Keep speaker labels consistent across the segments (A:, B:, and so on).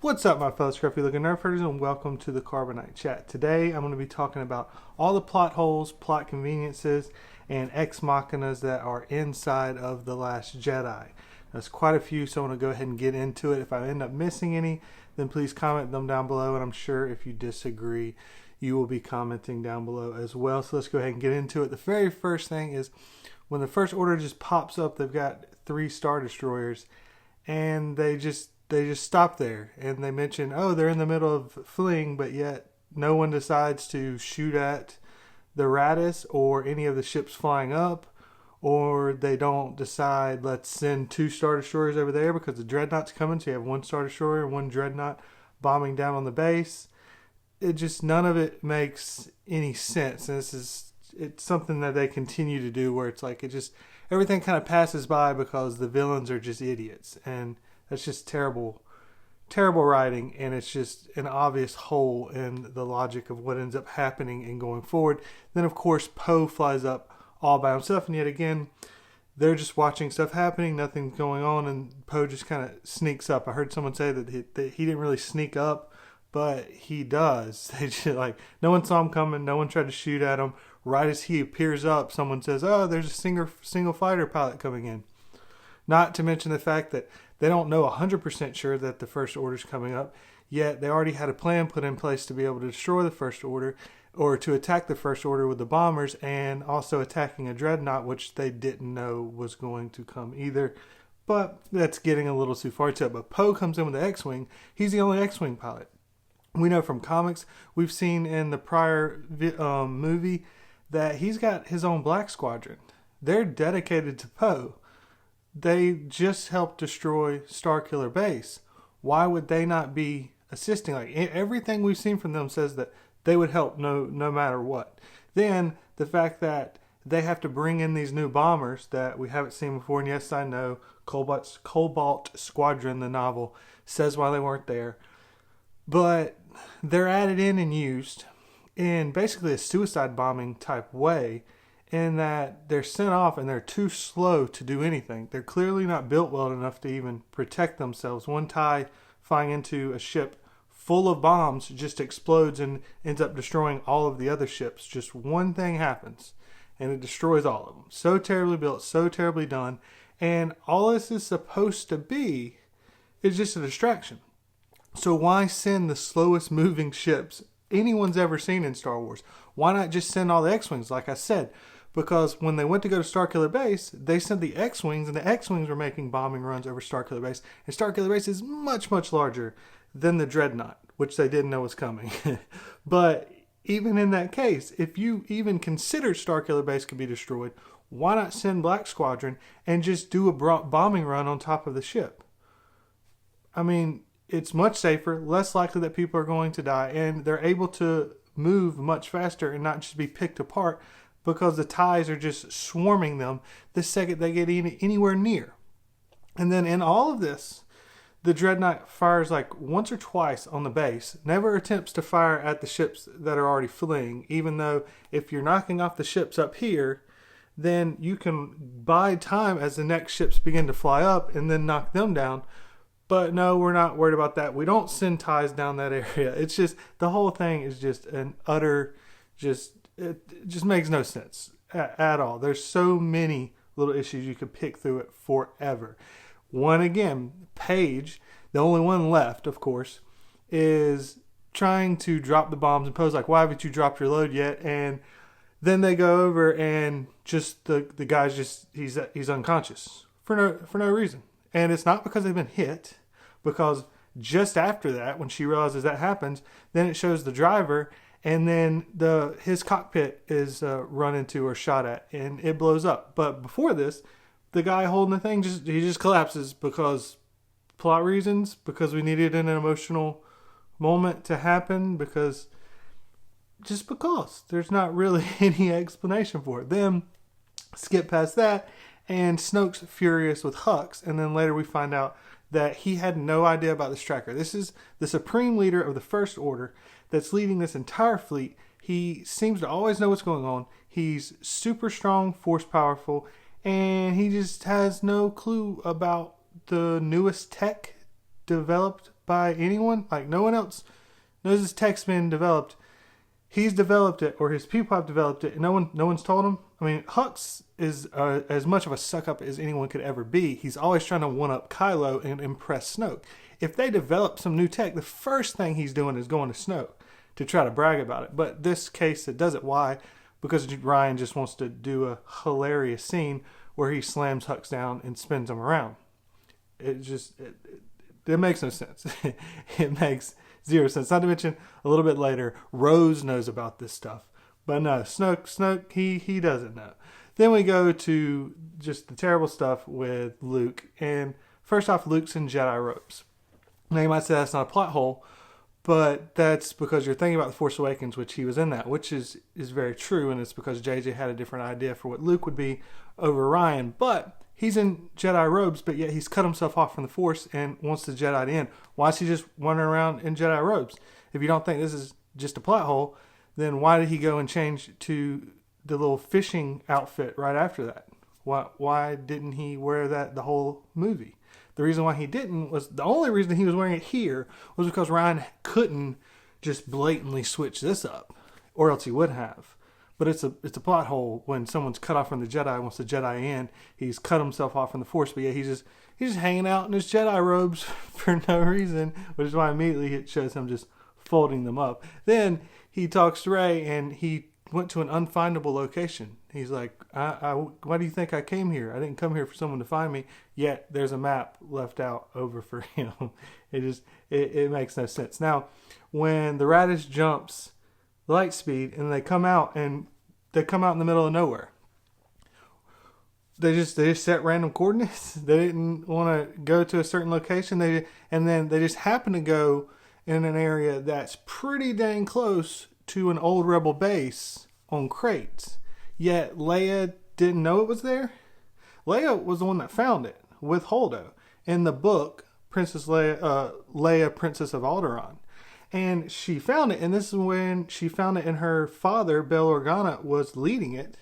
A: What's up, my fellow scruffy looking nerdfighters, and welcome to the Carbonite Chat. Today, I'm going to be talking about all the plot holes, plot conveniences, and ex machinas that are inside of The Last Jedi. There's quite a few, so I want to go ahead and get into it. If I end up missing any, then please comment them down below, and I'm sure if you disagree, you will be commenting down below as well. So let's go ahead and get into it. The very first thing is when the First Order just pops up, they've got 3 Star Destroyers, and they just stop there, and they mention, oh, they're in the middle of fleeing, but yet no one decides to shoot at the Raddus or any of the ships flying up, or they don't decide, let's send 2 Star Destroyers over there because the Dreadnought's coming, so you have 1 Star Destroyer and 1 Dreadnought bombing down on the base. None of it makes any sense, and it's something that they continue to do where it's like, everything kind of passes by because the villains are just idiots, and that's just terrible writing, and it's just an obvious hole in the logic of what ends up happening and going forward. Then, of course, Poe flies up all by himself, and yet again, they're just watching stuff happening, nothing's going on, and Poe just kind of sneaks up. I heard someone say that he didn't really sneak up, but he does. They just, no one saw him coming, no one tried to shoot at him. Right as he appears up, someone says, oh, there's a single fighter pilot coming in. Not to mention the fact that they don't know 100% sure that the First Order's coming up, yet they already had a plan put in place to be able to destroy the First Order, or to attack the First Order with the bombers, and also attacking a Dreadnought, which they didn't know was going to come either. But that's getting a little too far to it. But Poe comes in with the X-Wing. He's the only X-Wing pilot. We know from comics, we've seen in the prior movie, that he's got his own Black Squadron. They're dedicated to Poe. They just helped destroy Starkiller Base. Why would they not be assisting? Everything we've seen from them says that they would help no matter what. Then the fact that they have to bring in these new bombers that we haven't seen before, and yes, I know Cobalt Squadron, the novel, says why they weren't there, but they're added in and used in basically a suicide bombing type way, in that they're sent off and they're too slow to do anything. They're clearly not built well enough to even protect themselves. One TIE flying into a ship full of bombs just explodes and ends up destroying all of the other ships. Just one thing happens and it destroys all of them. So terribly built, so terribly done, and all this is supposed to be is just a distraction. So why send the slowest moving ships anyone's ever seen in Star Wars? Why not just send all the X-Wings, like I said? Because when they went to go to Starkiller Base, they sent the X-Wings, and the X-Wings were making bombing runs over Starkiller Base. And Starkiller Base is much, much larger than the Dreadnought, which they didn't know was coming. But even in that case, if you even consider Starkiller Base could be destroyed, why not send Black Squadron and just do a bombing run on top of the ship? I mean, it's much safer, less likely that people are going to die, and they're able to move much faster and not just be picked apart, because the TIEs are just swarming them the second they get anywhere near. And then in all of this, the Dreadnought fires once or twice on the base, never attempts to fire at the ships that are already fleeing, even though if you're knocking off the ships up here, then you can buy time as the next ships begin to fly up and then knock them down. But no, we're not worried about that. We don't send TIEs down that area. It's just, the whole thing is just an utter, it just makes no sense at all. There's so many little issues you could pick through it forever. One, again, Paige, the only one left, of course, is trying to drop the bombs, and Poe's like, why haven't you dropped your load yet? And then they go over and just the guy's just, he's unconscious for no reason. And it's not because they've been hit, because just after that, when she realizes that happens, then it shows the driver, and then his cockpit is run into or shot at, and it blows up. But before this, the guy holding the thing just collapses because plot reasons, because we needed an emotional moment to happen, because there's not really any explanation for it. Then skip past that, and Snoke's furious with Hux, and then later we find out that he had no idea about this tracker. This is the supreme leader of the First Order that's leading this entire fleet. He seems to always know what's going on. He's super strong, force powerful, and he just has no clue about the newest tech developed by anyone. Like, no one else knows this tech's been developed. He's developed it, or his people have developed it, and no one's told him. I mean, Hux is as much of a suck-up as anyone could ever be. He's always trying to one-up Kylo and impress Snoke. If they develop some new tech, the first thing he's doing is going to Snoke to try to brag about it. But this case, it does it. Why? Because Ryan just wants to do a hilarious scene where he slams Hux down and spins him around. It makes no sense. It makes zero sense. Not to mention, a little bit later, Rose knows about this stuff. But no, Snoke, he doesn't know. Then we go to just the terrible stuff with Luke. And first off, Luke's in Jedi robes. Now you might say that's not a plot hole, but that's because you're thinking about The Force Awakens, which he was in that, which is very true, and it's because JJ had a different idea for what Luke would be over Ryan. But he's in Jedi robes, but yet he's cut himself off from the Force and wants the Jedi to end. Why is he just wandering around in Jedi robes? If you don't think this is just a plot hole, then why did he go and change to the little fishing outfit right after that? Why didn't he wear that the whole movie? The reason why he didn't was, the only reason he was wearing it here was because Ryan couldn't just blatantly switch this up, or else he would have. But it's a plot hole when someone's cut off from the Jedi, wants the Jedi in. He's cut himself off from the Force, but yeah, he's just hanging out in his Jedi robes for no reason, which is why immediately it shows him just folding them up. Then he talks to Rey, and he went to an unfindable location. He's like, why do you think I came here? I didn't come here for someone to find me. Yet there's a map left out over for him. It makes no sense. Now, when the Radish jumps light speed and they come out in the middle of nowhere, they just set random coordinates. They didn't want to go to a certain location. And then they just happen to go in an area that's pretty dang close to an old rebel base on Crait. Yet Leia didn't know it was there. Leia was the one that found it with Holdo in the book Princess Leia, Princess of Alderaan. And she found it, and this is when she found it, and her father, Bail Organa, was leading it.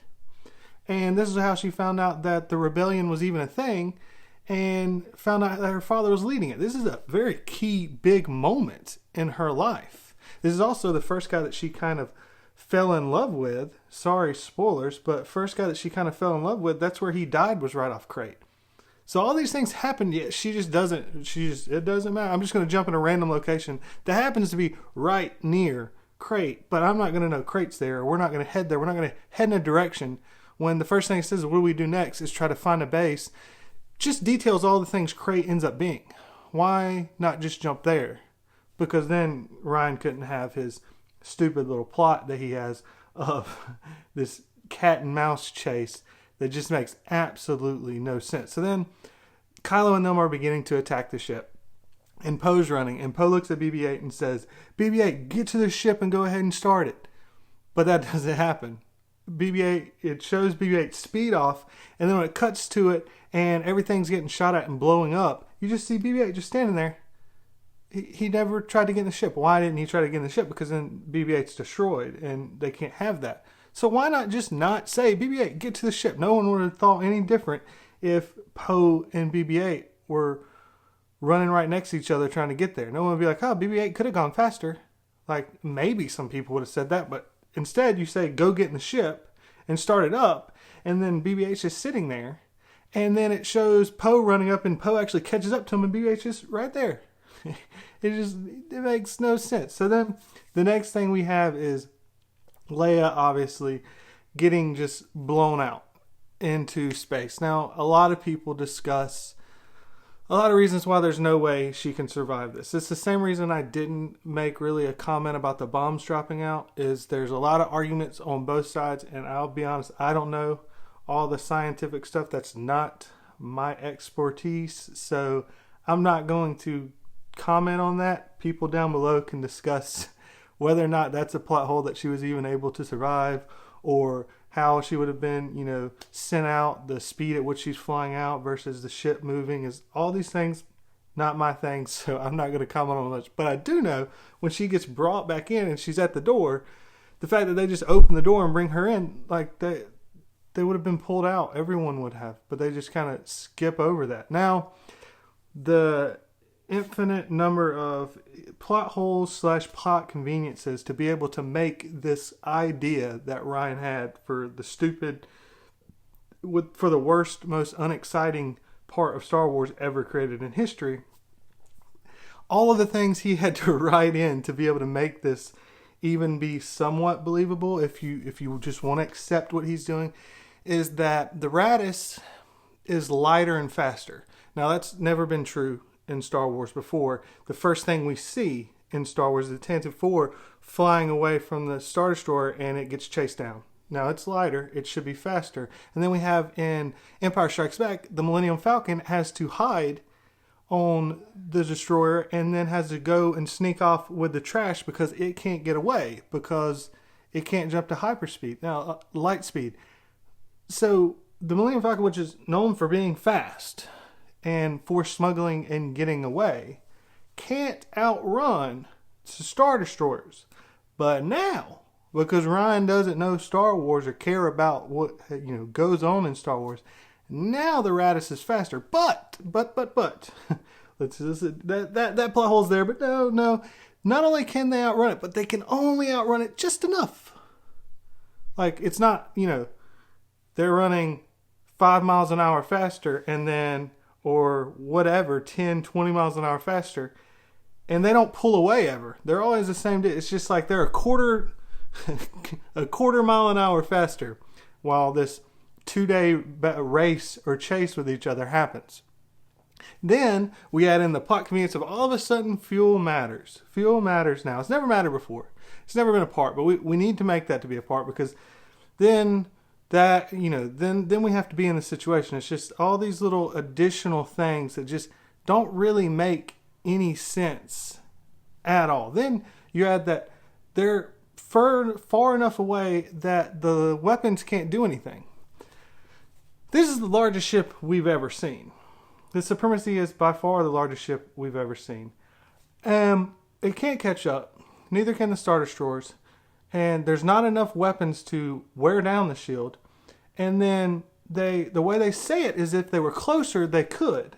A: And this is how she found out that the rebellion was even a thing, and found out that her father was leading it. This is a very key, big moment in her life. This is also the first guy that she kind of fell in love with. Sorry, spoilers, but first guy that she kind of fell in love with, that's where he died, was right off Crait. So all these things happened, yet it doesn't matter. I'm just going to jump in a random location that happens to be right near Crait, but I'm not going to know Crait's there. We're not going to head there. We're not going to head in a direction when the first thing it says, what do we do next, is try to find a base. Just details all the things Crait ends up being. Why not just jump there? Because then Ryan couldn't have his stupid little plot that he has of this cat and mouse chase that just makes absolutely no sense. So then Kylo and them are beginning to attack the ship, and Poe's running, and Poe looks at BB-8 and says, BB-8, get to the ship and go ahead and start it. But that doesn't happen. BB-8, it shows BB-8's speed off, and then when it cuts to it and everything's getting shot at and blowing up, you just see BB-8 just standing there. He never tried to get in the ship. Why didn't he try to get in the ship? Because then BB-8's destroyed, and they can't have that. So why not just not say, BB-8, get to the ship? No one would have thought any different if Poe and BB-8 were running right next to each other trying to get there. No one would be like, oh, BB-8 could have gone faster. Like, maybe some people would have said that, but instead you say, go get in the ship and start it up, and then BB-8's just sitting there, and then it shows Poe running up, and Poe actually catches up to him, and BB-8's just right there. It makes no sense. So then the next thing we have is Leia obviously getting just blown out into space. Now, a lot of people discuss a lot of reasons why there's no way she can survive this. It's the same reason I didn't make really a comment about the bombs dropping out, is there's a lot of arguments on both sides, and I'll be honest, I don't know all the scientific stuff. That's not my expertise, so I'm not going to comment on that. People down below can discuss whether or not that's a plot hole that she was even able to survive, or how she would have been, sent out, the speed at which she's flying out versus the ship moving. Is all these things not my thing, so I'm not going to comment on much. But I do know when she gets brought back in and she's at the door, the fact that they just open the door and bring her in, like they would have been pulled out. Everyone would have, but they just kind of skip over that. Now, infinite number of plot holes / plot conveniences to be able to make this idea that Ryan had for the stupid, for the worst, most unexciting part of Star Wars ever created in history. All of the things he had to write in to be able to make this even be somewhat believable, if you just want to accept what he's doing, is that the Raddus is lighter and faster. Now, that's never been true in Star Wars before. The first thing we see in Star Wars is the Tantive 4 flying away from the Star Destroyer, and it gets chased down. Now, it's lighter. It should be faster. And then we have in Empire Strikes Back, the Millennium Falcon has to hide on the destroyer and then has to go and sneak off with the trash because it can't get away, because it can't jump to hyperspeed. Now, light speed. So the Millennium Falcon, which is known for being fast and for smuggling and getting away, can't outrun Star Destroyers. But now, because Ryan doesn't know Star Wars or care about what goes on in Star Wars, now the Raddus is faster. But that plot hole's there. But no. Not only can they outrun it, but they can only outrun it just enough. Like, it's not, they're running 5 miles an hour faster and then, or whatever, 10, 20 miles an hour faster, and they don't pull away ever. They're always the same. It's just like they're a quarter mile an hour faster while this 2-day race or chase with each other happens. Then we add in the plot convenience of all of a sudden fuel matters. Fuel matters now. It's never mattered before. It's never been a part, but we need to make that to be a part, because then that, then we have to be in the situation. It's just all these little additional things that just don't really make any sense at all. Then you add that they're far enough away that the weapons can't do anything. This is the largest ship we've ever seen. The Supremacy is by far the largest ship we've ever seen. It can't catch up. Neither can the Star Destroyers. And there's not enough weapons to wear down the shield. And then the way they say it is if they were closer, they could.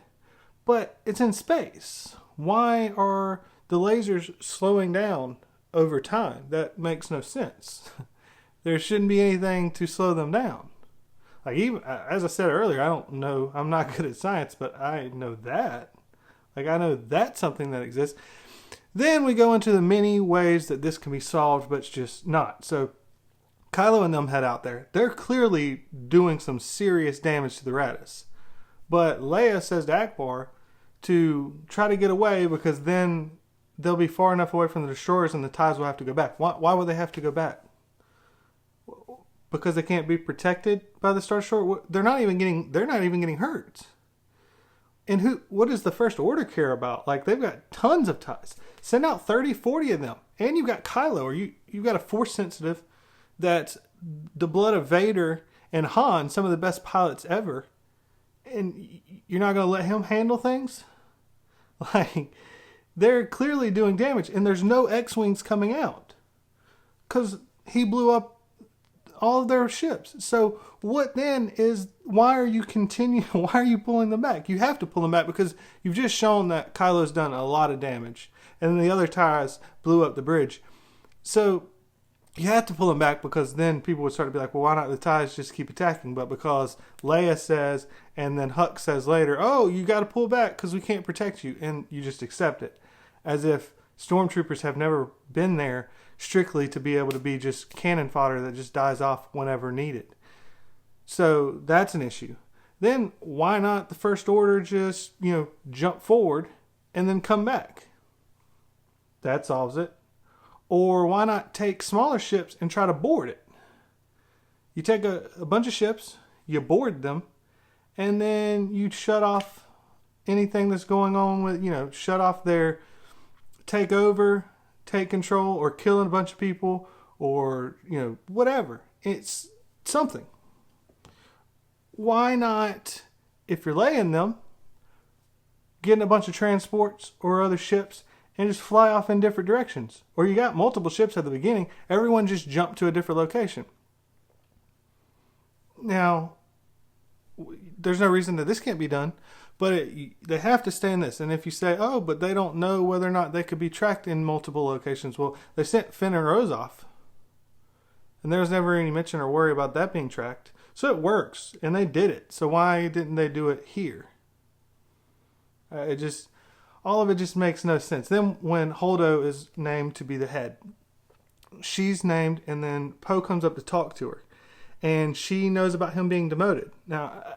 A: But it's in space. Why are the lasers slowing down over time? That makes no sense. There shouldn't be anything to slow them down. Like, even as I said earlier, I don't know. I'm not good at science, but I know that. Like, I know that's something that exists. Then we go into the many ways that this can be solved, but it's just not. So Kylo and them head out there. They're clearly doing some serious damage to the Raddus. But Leia says to Akbar to try to get away, because then they'll be far enough away from the destroyers and the TIEs will have to go back. Why would they have to go back? Because they can't be protected by the Star Destroyer? They're not even getting hurt. And what does the First Order care about? Like, they've got tons of TIEs. Send out 30, 40 of them. And you've got Kylo, or you've got a Force sensitive that's the blood of Vader and Han, some of the best pilots ever. And you're not going to let him handle things? Like, they're clearly doing damage. And there's no X-Wings coming out, because he blew up all of their ships. So what then is, why are you pulling them back? You have to pull them back because you've just shown that Kylo's done a lot of damage and the other TIEs blew up the bridge. So you have to pull them back, because then people would start to be like, well, why not the TIEs just keep attacking? But because Leia says, and then Huck says later, oh, you got to pull back because we can't protect you, and you just accept it. As if stormtroopers have never been there strictly to be able to be just cannon fodder that just dies off whenever needed. So that's an issue. Then why not the First Order just, jump forward and then come back? That solves it. Or why not take smaller ships and try to board it? You take a bunch of ships, you board them, and then you shut off anything that's going on with, shut off their take over, take control, or killing a bunch of people, or, whatever. It's something. Why not, if you're laying them, getting a bunch of transports or other ships and just fly off in different directions? Or you got multiple ships at the beginning, everyone just jump to a different location. Now, there's no reason that this can't be done, But they have to stay in this. And if you say, oh, but they don't know whether or not they could be tracked in multiple locations. Well, they sent Finn and Rose off. And there was never any mention or worry about that being tracked. So it works. And they did it. So why didn't they do it here? All of it just makes no sense. Then when Holdo is named to be the head, she's named, and then Poe comes up to talk to her. And she knows about him being demoted. Now,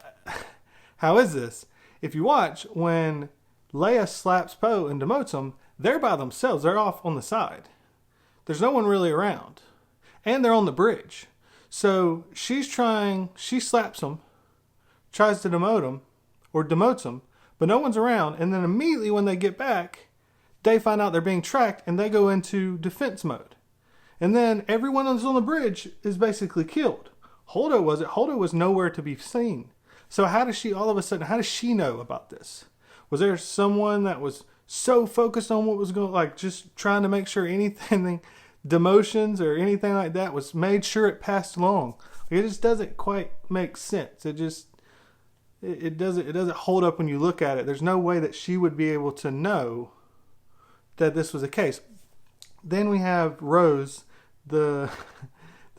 A: how is this? If you watch, when Leia slaps Poe and demotes him, they're by themselves. They're off on the side. There's no one really around. And they're on the bridge. So she slaps him, tries to demote him, or demotes him, but no one's around. And then immediately when they get back, they find out they're being tracked, and they go into defense mode. And then everyone that's on the bridge is basically killed. Holdo was nowhere to be seen. So how does she know about this? Was there someone that was so focused on what was going, like just trying to make sure anything, demotions or anything like that was made sure it passed along? It just doesn't quite make sense. It doesn't hold up when you look at it. There's no way that she would be able to know that this was the case. Then we have Rose, the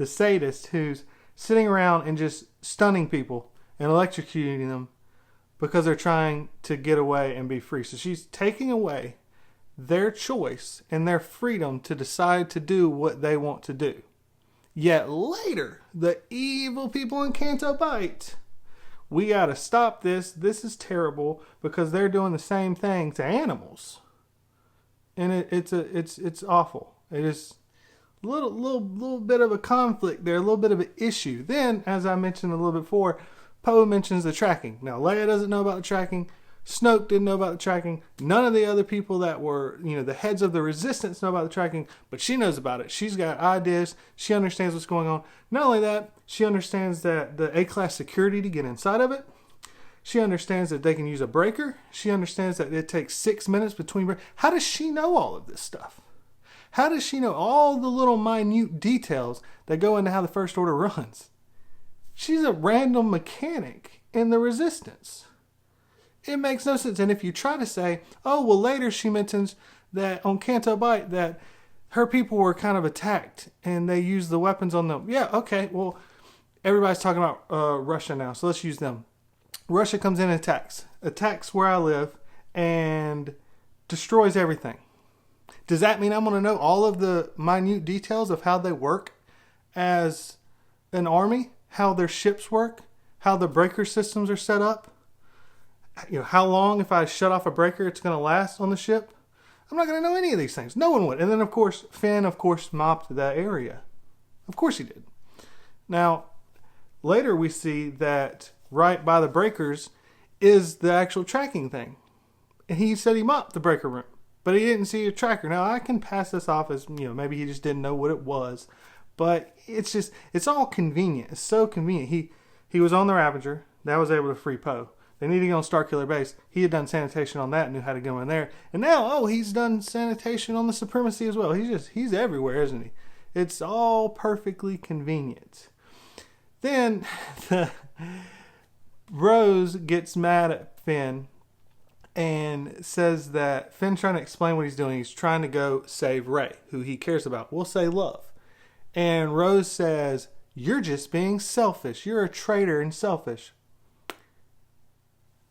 A: sadist, who's sitting around and just stunning people and electrocuting them because they're trying to get away and be free. So she's taking away their choice and their freedom to decide to do what they want to do. Yet later, the evil people in Canto Bight, we got to stop this. This is terrible because they're doing the same thing to animals. And it's awful. It is a little bit of a conflict there, a little bit of an issue. Then, as I mentioned a little bit before, Poe mentions the tracking. Now, Leia doesn't know about the tracking. Snoke didn't know about the tracking. None of the other people that were, the heads of the Resistance know about the tracking, but she knows about it. She's got ideas. She understands what's going on. Not only that, she understands that the A-class security to get inside of it. She understands that they can use a breaker. She understands that it takes 6 minutes between breaks. How does she know all of this stuff? How does she know all the little minute details that go into how the First Order runs? She's a random mechanic in the Resistance. It makes no sense. And if you try to say, oh, well, later she mentions that on Canto Bight that her people were kind of attacked and they used the weapons on them. Yeah, okay, well, everybody's talking about Russia now, so let's use them. Russia comes in and attacks where I live and destroys everything. Does that mean I'm going to know all of the minute details of how they work as an army? How their ships work? How the breaker systems are set up? How long, if I shut off a breaker, it's going to last on the ship? I'm not going to know any of these things. No one would. And then, of course, Finn, mopped that area. Of course he did. Now, later we see that right by the breakers is the actual tracking thing. And he said he mopped the breaker room, but he didn't see a tracker. Now, I can pass this off as, maybe he just didn't know what it was. But it's all convenient. It's so convenient. He was on the Ravager. That was able to free Poe. They needed to go on Starkiller Base. He had done sanitation on that and knew how to go in there. And now, he's done sanitation on the Supremacy as well. He's everywhere, isn't he? It's all perfectly convenient. Then Rose gets mad at Finn and says that Finn's trying to explain what he's doing. He's trying to go save Rey, who he cares about. We'll say love. And Rose says, you're just being selfish. You're a traitor and selfish.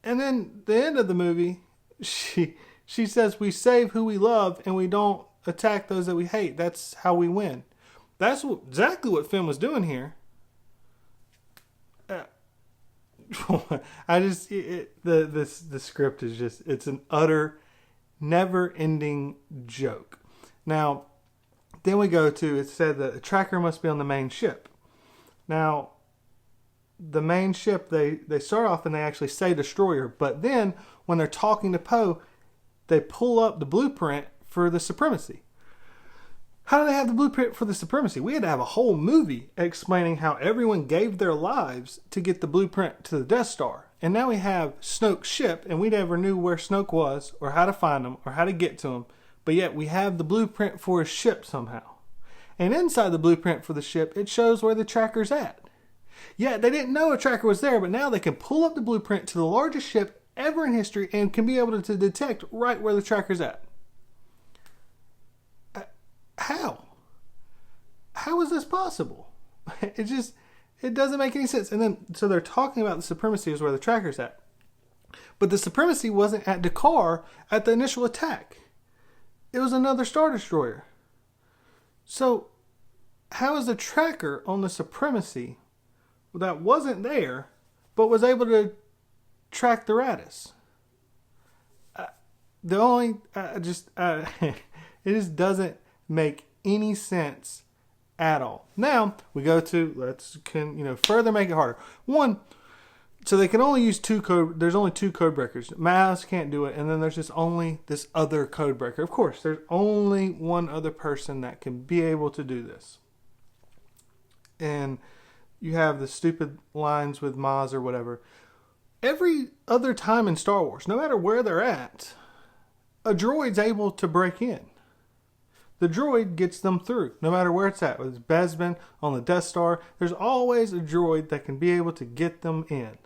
A: And then the end of the movie, she says we save who we love and we don't attack those that we hate. That's how we win. That's exactly what Finn was doing here. The script is it's an utter, never-ending joke. Now, then we go to, it said that a tracker must be on the main ship. Now, the main ship, they start off and they actually say destroyer, but then when they're talking to Poe, they pull up the blueprint for the Supremacy. How do they have the blueprint for the Supremacy? We had to have a whole movie explaining how everyone gave their lives to get the blueprint to the Death Star. And now we have Snoke's ship, and we never knew where Snoke was or how to find him or how to get to him. But yet we have the blueprint for his ship somehow. And inside the blueprint for the ship, it shows where the tracker's at. Yeah, they didn't know a tracker was there, but now they can pull up the blueprint to the largest ship ever in history and can be able to detect right where the tracker's at. How? How is this possible? It doesn't make any sense. And then, so they're talking about the supremacy is where the tracker's at. But the supremacy wasn't at Dakar at the initial attack. It was another Star Destroyer. So, how is the tracker on the supremacy that wasn't there, but was able to track the Raddus? It just doesn't make any sense at all. Now we go to further make it harder. One, so they can only use two code. There's only two code breakers. Maz can't do it, and then there's just only this other code breaker. Of course, there's only one other person that can be able to do this. And you have the stupid lines with Maz or whatever. Every other time in Star Wars, no matter where they're at, a droid's able to break in. The droid gets them through, no matter where it's at. Whether it's Bespin, on the Death Star, there's always a droid that can be able to get them in.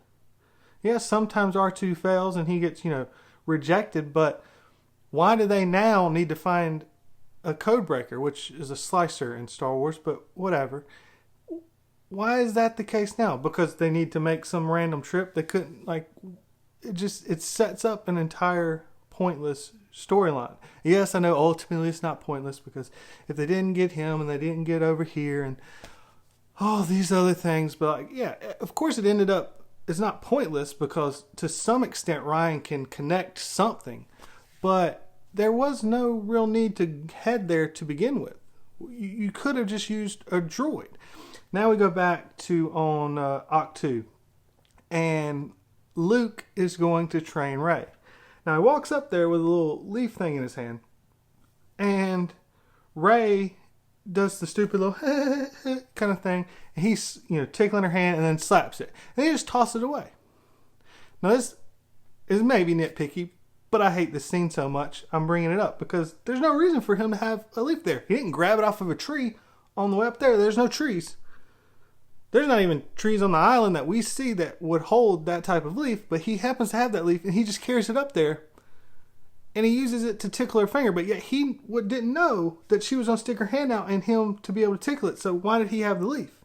A: Yes, sometimes R2 fails and he gets, rejected, but why do they now need to find a code breaker, which is a slicer in Star Wars, but whatever. Why is that the case now? Because they need to make some random trip? They couldn't, it sets up an entire pointless storyline. Yes, I know ultimately it's not pointless, because if they didn't get him and they didn't get over here and all these other things, but of course it ended up, it's not pointless because to some extent Ryan can connect something, but there was no real need to head there to begin with. You could have just used a droid. Now we go back to on Octu, and Luke is going to train Rey. Now he walks up there with a little leaf thing in his hand, and Rey does the stupid little kind of thing, and he's tickling her hand and then slaps it, and he just tosses it away. Now this is maybe nitpicky, but I hate this scene so much I'm bringing it up because there's no reason for him to have a leaf there. He didn't grab it off of a tree on the way up there. There's no trees. There's not even trees on the island that we see that would hold that type of leaf, but he happens to have that leaf and he just carries it up there and he uses it to tickle her finger, but yet he didn't know that she was going to stick her hand out and him to be able to tickle it. So why did he have the leaf?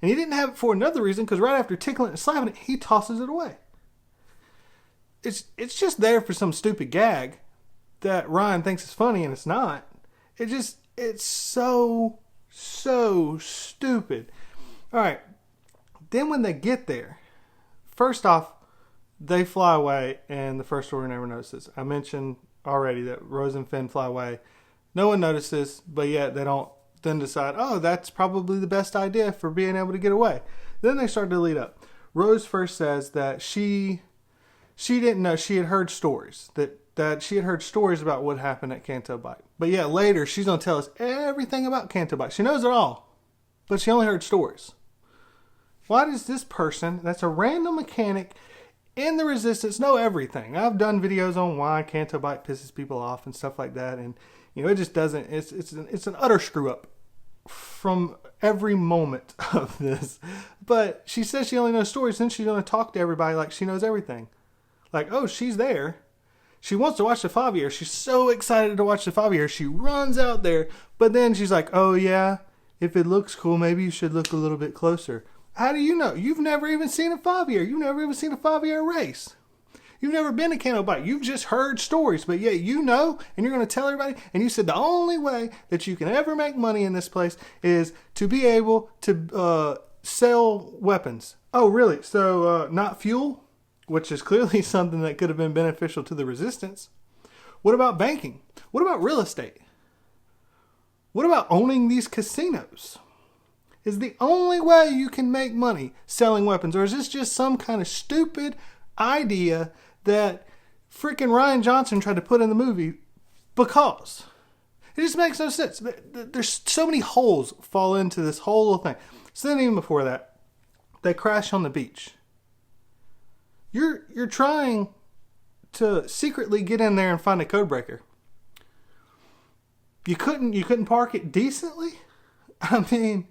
A: And he didn't have it for another reason, because right after tickling it and slapping it, he tosses it away. It's just there for some stupid gag that Ryan thinks is funny and it's not. It's so stupid. All right. Then when they get there, first off, they fly away and the First Order never notices. I mentioned already that Rose and Finn fly away. No one notices, but yet they don't then decide, oh, that's probably the best idea for being able to get away. Then they start to lead up. Rose first says that she didn't know. She had heard stories, that she had heard stories about what happened at Canto Bight. But yet later she's going to tell us everything about Canto Bight. She knows it all, but she only heard stories. Why does this person, that's a random mechanic in the Resistance, know everything? I've done videos on why Canto Bight pisses people off and stuff like that, and it just doesn't. It's an utter screw up from every moment of this. But she says she only knows stories, then she's going to talk to everybody like she knows everything. Like, oh, she's there. She wants to watch the Favier. She's so excited to watch the Favier. She runs out there, but then she's like, oh yeah, if it looks cool, maybe you should look a little bit closer. How do you know? You've never even seen a Favier. You've never even seen a Favier race. You've never been to Canto Bight. You've just heard stories, but yet you know, and you're going to tell everybody, and you said the only way that you can ever make money in this place is to be able to sell weapons. Oh, really? So not fuel, which is clearly something that could have been beneficial to the Resistance. What about banking? What about real estate? What about owning these casinos? Is the only way you can make money selling weapons? Or is this just some kind of stupid idea that freaking Rian Johnson tried to put in the movie because it just makes no sense? There's so many holes fall into this whole little thing. So then even before that, they crash on the beach. You're trying to secretly get in there and find a code breaker. You couldn't park it decently? I mean,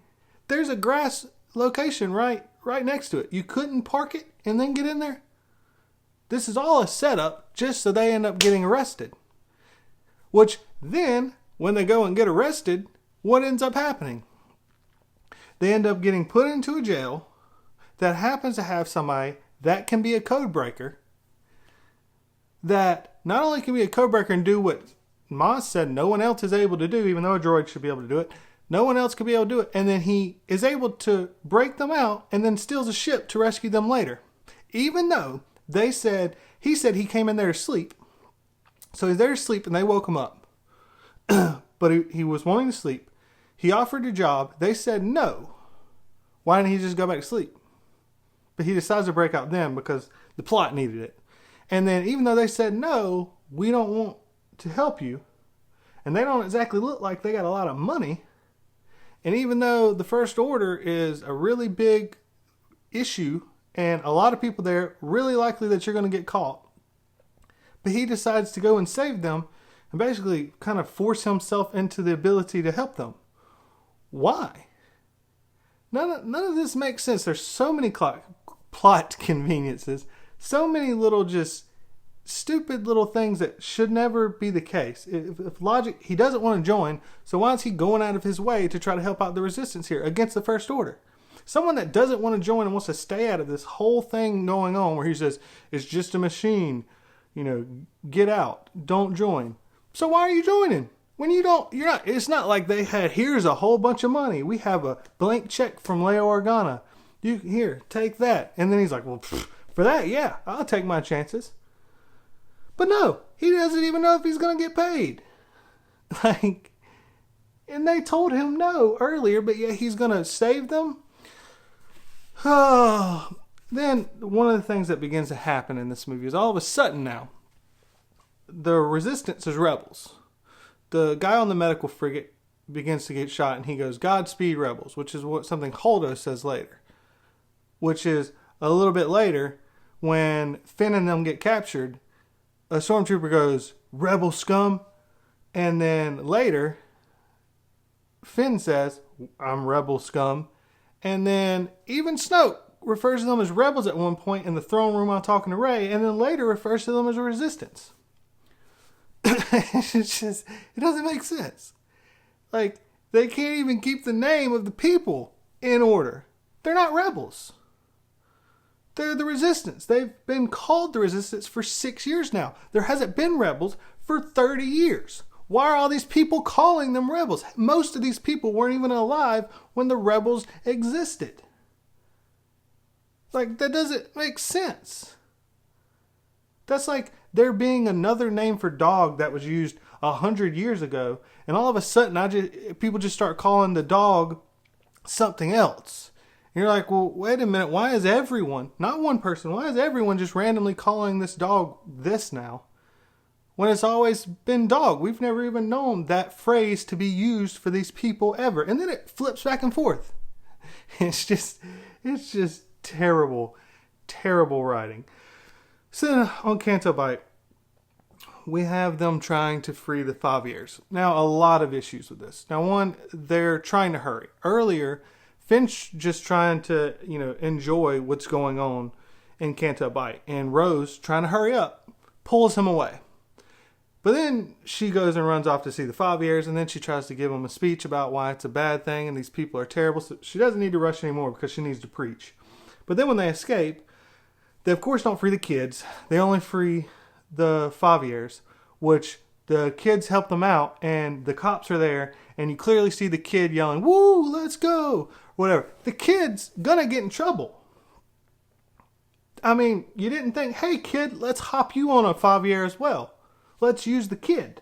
A: there's a grass location right next to it. You couldn't park it and then get in there? This is all a setup just so they end up getting arrested. Which then, when they go and get arrested, what ends up happening? They end up getting put into a jail that happens to have somebody that can be a code breaker, that not only can be a code breaker and do what Maz said no one else is able to do, even though a droid should be able to do it, no one else could be able to do it, and then he is able to break them out and then steals a ship to rescue them later. Even though he said he came in there to sleep. So he's there to sleep and they woke him up. But he was wanting to sleep. He offered a job. They said no. Why didn't he just go back to sleep? But he decides to break out then because the plot needed it. And then even though they said no, we don't want to help you. And they don't exactly look like they got a lot of money. And even though the First Order is a really big issue and a lot of people there, really likely that you're going to get caught. But he decides to go and save them and basically kind of force himself into the ability to help them. Why? None of this makes sense. There's so many plot conveniences, so many little just stupid little things that should never be the case. If logic, he doesn't want to join, so why is he going out of his way to try to help out the resistance here against the First Order? Someone that doesn't want to join and wants to stay out of this whole thing going on where he says, it's just a machine, get out, don't join. So why are you joining? When it's not like they had, here's a whole bunch of money. We have a blank check from Leo Organa. Here, take that. And then he's like, well, for that, yeah, I'll take my chances. But no, he doesn't even know if he's going to get paid. And they told him no earlier, but yeah, he's going to save them. Then one of the things that begins to happen in this movie is all of a sudden now, the resistance is rebels. The guy on the medical frigate begins to get shot and he goes, Godspeed rebels, which is something Holdo says later. Which is a little bit later when Finn and them get captured, a stormtrooper goes, rebel scum. And then later, Finn says, I'm rebel scum. And then even Snoke refers to them as rebels at one point in the throne room while talking to Rey, and then later refers to them as a resistance. It's just, it doesn't make sense. They can't even keep the name of the people in order. They're not rebels. They're the resistance. They've been called the resistance for 6 years now. There hasn't been rebels for 30 years. Why are all these people calling them rebels? Most of these people weren't even alive when the rebels existed. That doesn't make sense. That's like there being another name for dog that was used 100 years ago, and all of a sudden people just start calling the dog something else. And you're like, well, wait a minute, why is everyone, not one person, why is everyone just randomly calling this dog this now? When it's always been dog. We've never even known that phrase to be used for these people ever. And then it flips back and forth. It's just terrible, terrible writing. So on Canto Bight, we have them trying to free the Faviers. Now, a lot of issues with this. Now, one, they're trying to hurry. Earlier, Finn's just trying to, enjoy what's going on in Canto Bight. And Rose, trying to hurry up, pulls him away. But then she goes and runs off to see the Faviers, and then she tries to give him a speech about why it's a bad thing and these people are terrible. So she doesn't need to rush anymore because she needs to preach. But then when they escape, they of course don't free the kids. They only free the Faviers, which the kids help them out, and the cops are there, and you clearly see the kid yelling, "Woo, let's go!" Whatever. The kid's gonna get in trouble. I mean, you didn't think, hey kid, let's hop you on a Favier as well. Let's use the kid.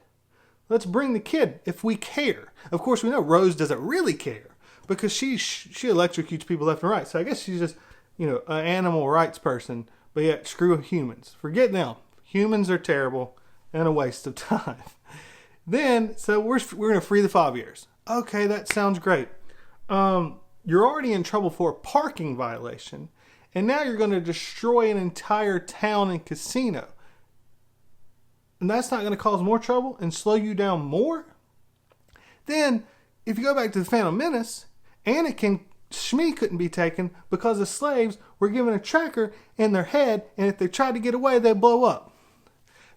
A: Let's bring the kid if we care. Of course, we know Rose doesn't really care because she electrocutes people left and right. So I guess she's just, an animal rights person. But yet, screw humans. Forget them. Humans are terrible and a waste of time. Then, so we're going to free the Faviers. Okay, that sounds great. You're already in trouble for a parking violation. And now you're going to destroy an entire town and casino. And that's not going to cause more trouble and slow you down more? Then, if you go back to the Phantom Menace, Anakin Shmi couldn't be taken because the slaves were given a tracker in their head, and if they tried to get away, they'd blow up.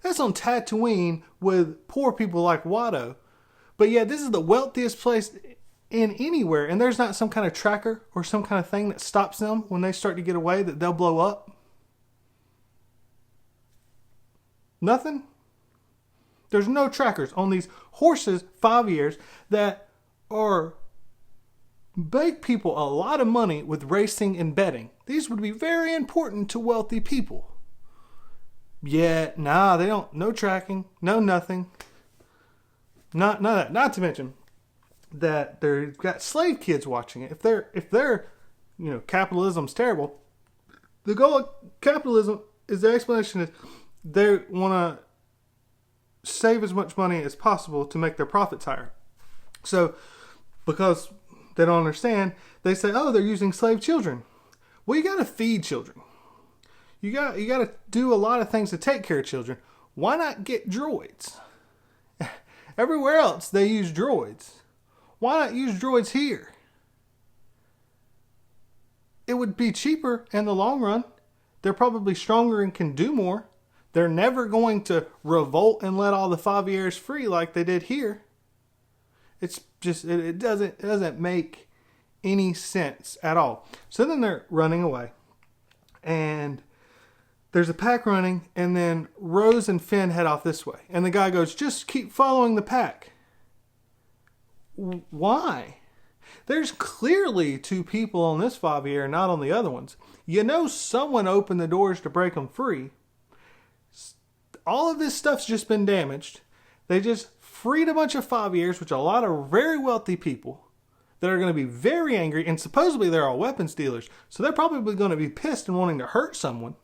A: That's on Tatooine with poor people like Watto. But yeah, this is the wealthiest place in anywhere, and there's not some kind of tracker or some kind of thing that stops them when they start to get away that they'll blow up. Nothing. There's no trackers on these horses 5 years that are make people a lot of money with racing and betting. These would be very important to wealthy people. Yeah, they don't. No tracking, no nothing. None of that. Not to mention that they've got slave kids watching it. If they're capitalism's terrible. The goal of capitalism is the explanation is they want to save as much money as possible to make their profits higher. So, because they don't understand, they say, oh, they're using slave children. Well, you got to feed children. You got to do a lot of things to take care of children. Why not get droids? Everywhere else they use droids. Why not use droids here? It would be cheaper in the long run. They're probably stronger and can do more. They're never going to revolt and let all the 5 years free like they did here. It's just, it doesn't make any sense at all. So then they're running away. And there's a pack running, and then Rose and Finn head off this way. And the guy goes, just keep following the pack. Why? There's clearly 2 people on this 5 year, not on the other ones. Someone opened the doors to break them free. All of this stuff's just been damaged. They just freed a bunch of 5 years, which are a lot of very wealthy people that are going to be very angry, and supposedly they're all weapons dealers, so they're probably going to be pissed and wanting to hurt someone.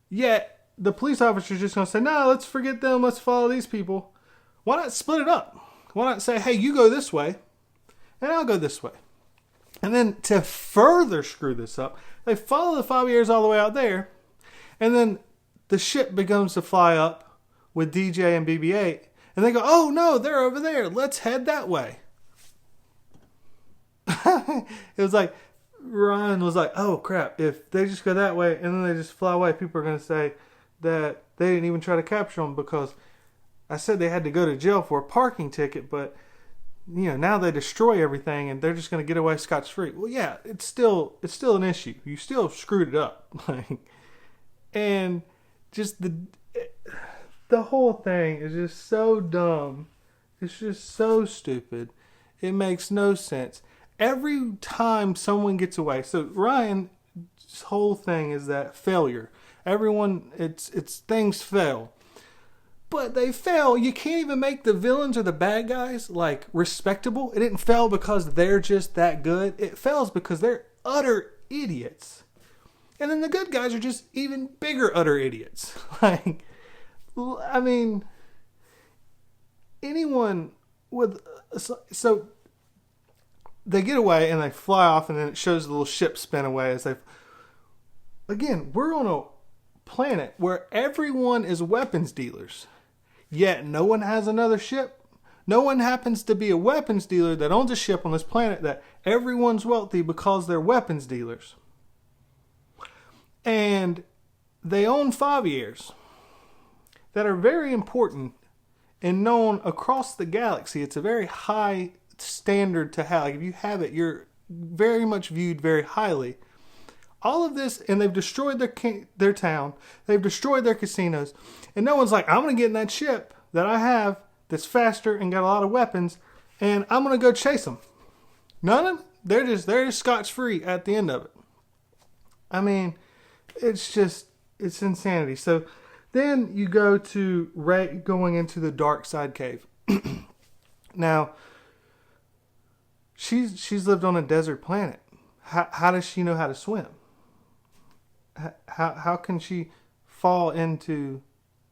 A: Yet, the police officer's just going to say, no, let's forget them, let's follow these people. Why not split it up? Why not say, hey, you go this way, and I'll go this way? And then, to further screw this up, they follow the 5 years all the way out there, and then the ship begins to fly up with DJ and BB-8, and they go, oh no, they're over there, let's head that way. It was like, Ryan was like, oh crap, if they just go that way and then they just fly away, people are going to say that they didn't even try to capture them because I said they had to go to jail for a parking ticket, but now they destroy everything and they're just going to get away scotch-free. Well, yeah, it's still an issue. You still screwed it up. And just the whole thing is just so dumb. It's just so stupid. It makes no sense. Every time someone gets away, so Ryan's whole thing is that failure. Everyone, it's things fail. But they fail. You can't even make the villains or the bad guys respectable. It didn't fail because they're just that good. It fails because they're utter idiots. And then the good guys are just even bigger utter idiots. Anyone with... So they get away and they fly off, and then it shows the little ship spin away as they... Again, we're on a planet where everyone is weapons dealers. Yet no one has another ship. No one happens to be a weapons dealer that owns a ship on this planet that everyone's wealthy because they're weapons dealers. And they own 5 years that are very important and known across the galaxy. It's a very high standard to have. If you have it, you're very much viewed very highly. All of this, and they've destroyed their town. They've destroyed their casinos. And no one's like, I'm going to get in that ship that I have that's faster and got a lot of weapons, and I'm going to go chase them. None of them. They're just scotch-free at the end of it. It's insanity. So then you go to Rey going into the dark side cave. Now, she's lived on a desert planet. How does she know how to swim? How can she fall into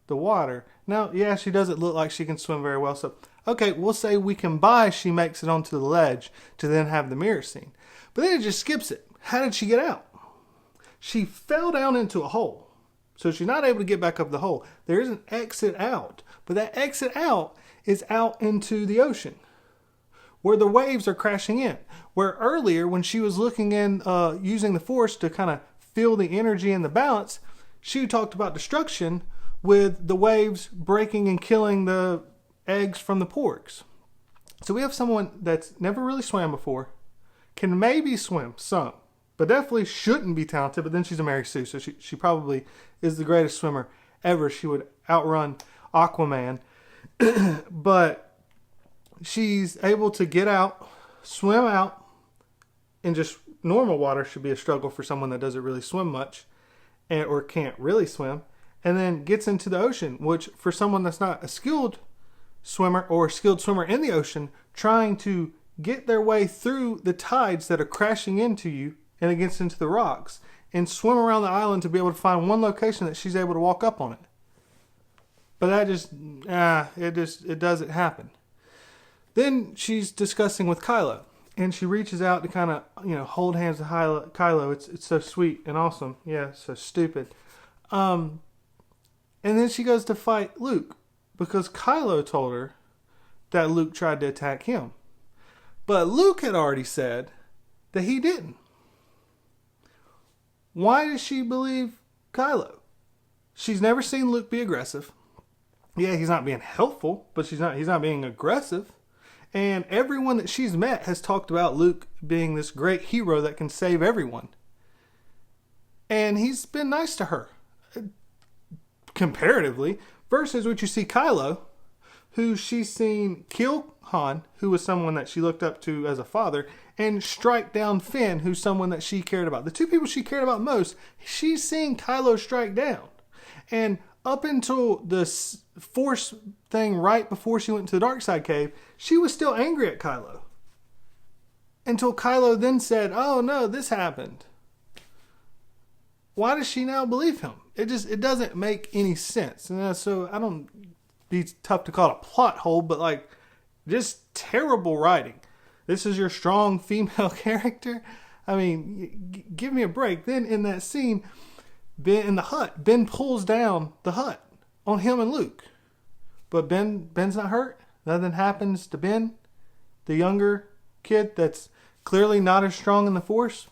A: the water? Now, yeah, she doesn't look like she can swim very well. So, okay, we'll say we can buy she makes it onto the ledge to then have the mirror scene. But then it just skips it. How did she get out? She fell down into a hole. So she's not able to get back up the hole. There is an exit out. But that exit out is out into the ocean. where the waves are crashing in. Where earlier, when she was looking in, using the Force to kind of feel the energy and the balance, she talked about destruction with the waves breaking and killing the eggs from the porgs. So we have someone that's never really swam before, can maybe swim some, but definitely shouldn't be talented. But then she's a Mary Sue, so she probably is the greatest swimmer ever. She would outrun Aquaman. But she's able to get out, swim out, in just normal water should be a struggle for someone that doesn't really swim much or can't really swim, and then gets into the ocean, which for someone that's not a skilled swimmer or a skilled swimmer in the ocean, trying to get their way through the tides that are crashing into you and against into the rocks and swim around the island to be able to find one location that she's able to walk up on it. But that it doesn't happen. Then she's discussing with Kylo, and she reaches out to kind of, hold hands with Kylo. It's so sweet and awesome. Yeah, so stupid. And then she goes to fight Luke because Kylo told her that Luke tried to attack him. But Luke had already said that he didn't. Why does she believe Kylo? She's never seen Luke be aggressive. Yeah, he's not being helpful, but he's not being aggressive. And everyone that she's met has talked about Luke being this great hero that can save everyone. And he's been nice to her, comparatively, versus what you see Kylo, who she's seen kill Han, who was someone that she looked up to as a father, and strike down Finn, who's someone that she cared about. The two people she cared about most, she's seen Kylo strike down. And up until the Force thing right before she went to the dark side cave, she was still angry at Kylo. Until Kylo then said, "Oh no, this happened." Why does she now believe him? It doesn't make any sense. And so I don't be tough to call it a plot hole, but just terrible writing. This is your strong female character? I mean, give me a break. Then in that scene, Ben in the hut, Ben pulls down the hut on him and Luke. But Ben's not hurt. Nothing happens to Ben, the younger kid that's clearly not as strong in the Force.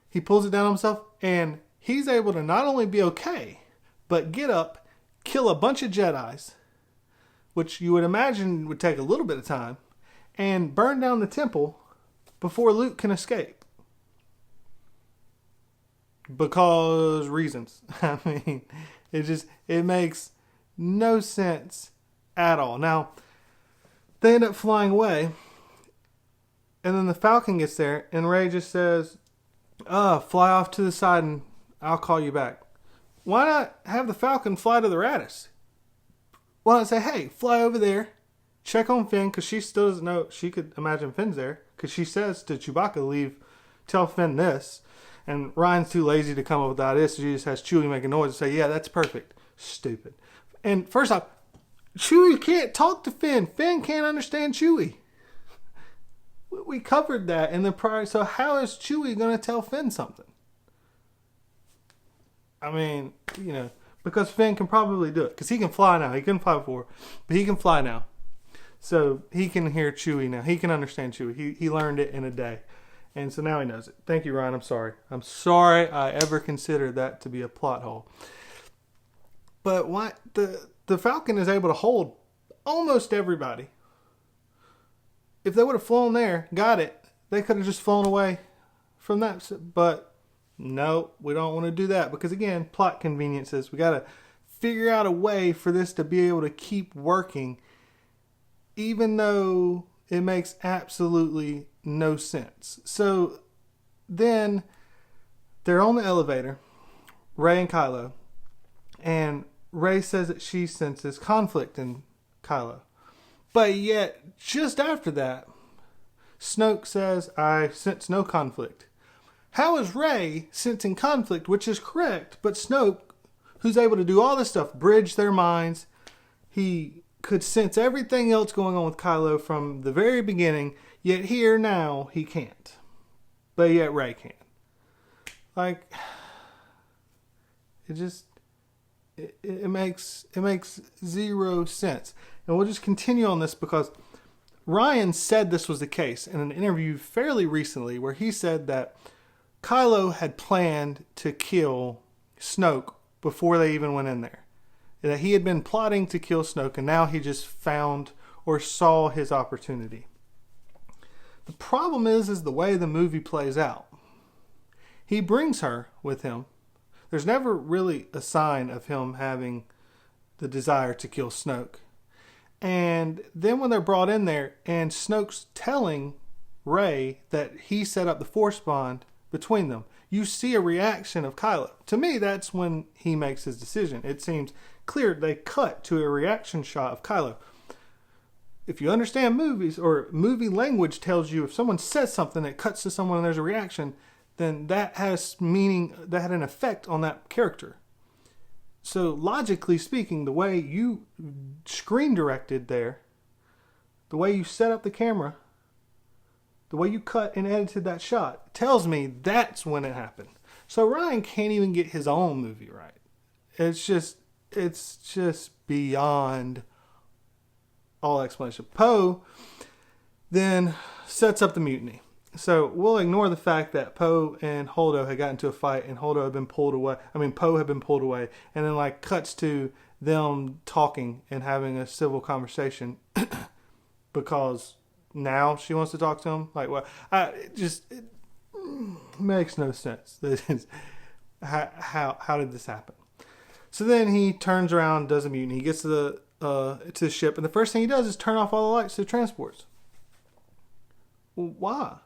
A: He pulls it down on himself, and he's able to not only be okay, but get up, kill a bunch of Jedis, which you would imagine would take a little bit of time, and burn down the temple before Luke can escape. Because reasons. I mean, it makes no sense at all. Now, they end up flying away, and then the Falcon gets there, and Rey just says, fly off to the side and I'll call you back. Why not have the Falcon fly to the Raddus? Why not say, hey, fly over there, check on Finn, because she still doesn't know. She could imagine Finn's there, because she says to Chewbacca, tell Finn this. And Ryan's too lazy to come up with that idea, so she just has Chewie make a noise and say, yeah, that's perfect. Stupid. And first off, Chewie can't talk to Finn. Finn can't understand Chewie. We covered that in the prior. So how is Chewie going to tell Finn something? I mean, because Finn can probably do it. Because he can fly now. He couldn't fly before, but he can fly now. So he can hear Chewie now. He can understand Chewie. He learned it in a day. And so now he knows it. Thank you, Ryan. I'm sorry. I'm sorry I ever considered that to be a plot hole. But why the Falcon is able to hold almost everybody. If they would have flown there, got it, they could have just flown away from that. But no, we don't want to do that. Because again, plot conveniences. We got to figure out a way for this to be able to keep working, even though it makes absolutely no sense. So then they're on the elevator, Rey and Kylo, and Rey says that she senses conflict in Kylo. But yet, just after that, Snoke says, I sense no conflict. How is Rey sensing conflict, which is correct, but Snoke, who's able to do all this stuff, bridge their minds, he could sense everything else going on with Kylo from the very beginning, yet here now he can't. But yet Rey can. It makes zero sense. And we'll just continue on this because Ryan said this was the case in an interview fairly recently where he said that Kylo had planned to kill Snoke before they even went in there. That he had been plotting to kill Snoke, and now he just found or saw his opportunity. The problem is the way the movie plays out. He brings her with him. There's never really a sign of him having the desire to kill Snoke. And then when they're brought in there, and Snoke's telling Rey that he set up the Force bond between them, you see a reaction of Kylo. To me, that's when he makes his decision. It seems clear they cut to a reaction shot of Kylo. If you understand movies, or movie language tells you if someone says something that cuts to someone and there's a reaction, then that has meaning, that had an effect on that character. So logically speaking, the way you screen directed there, the way you set up the camera, the way you cut and edited that shot, tells me that's when it happened. So Ryan can't even get his own movie right. It's just beyond all explanation. Poe then sets up the mutiny. So we'll ignore the fact that Poe and Holdo had gotten into a fight and Holdo had been pulled away. Poe had been pulled away, and then cuts to them talking and having a civil conversation because now she wants to talk to him. It makes no sense. How did this happen? So then he turns around, does a mutiny. He gets to the ship, and the first thing he does is turn off all the lights to the transports. Well, why?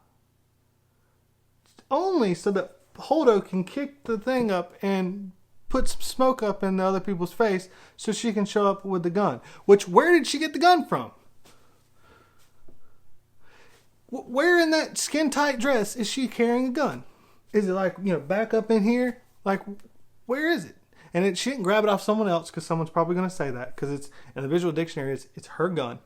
A: Only so that Holdo can kick the thing up and put some smoke up in the other people's face so she can show up with the gun. Where did she get the gun from? Where in that skin-tight dress is she carrying a gun? Is it back up in here? Where is it? And she didn't grab it off someone else, because someone's probably going to say that, because it's in the visual dictionary, it's her gun.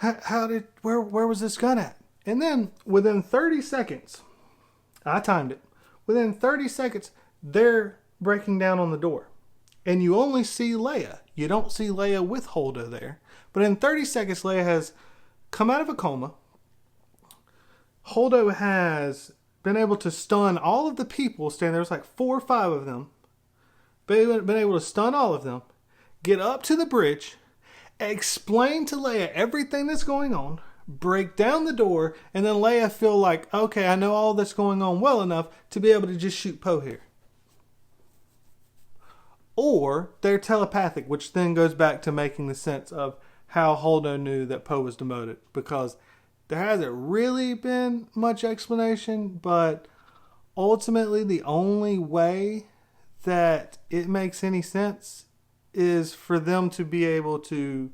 A: Where was this gun at? And then within 30 seconds, I timed it. Within 30 seconds, they're breaking down on the door. And you only see Leia. You don't see Leia with Holdo there. But in 30 seconds, Leia has come out of a coma. Holdo has been able to stun all of the people standing there. There's 4 or 5 of them. Been able to stun all of them. Get up to the bridge. Explain to Leia everything that's going on. Break down the door. And then Leia feel like, okay, I know all that's going on well enough to be able to just shoot Poe here. Or they're telepathic, which then goes back to making the sense of how Holdo knew that Poe was demoted. Because there hasn't really been much explanation, but ultimately the only way that it makes any sense is for them to be able to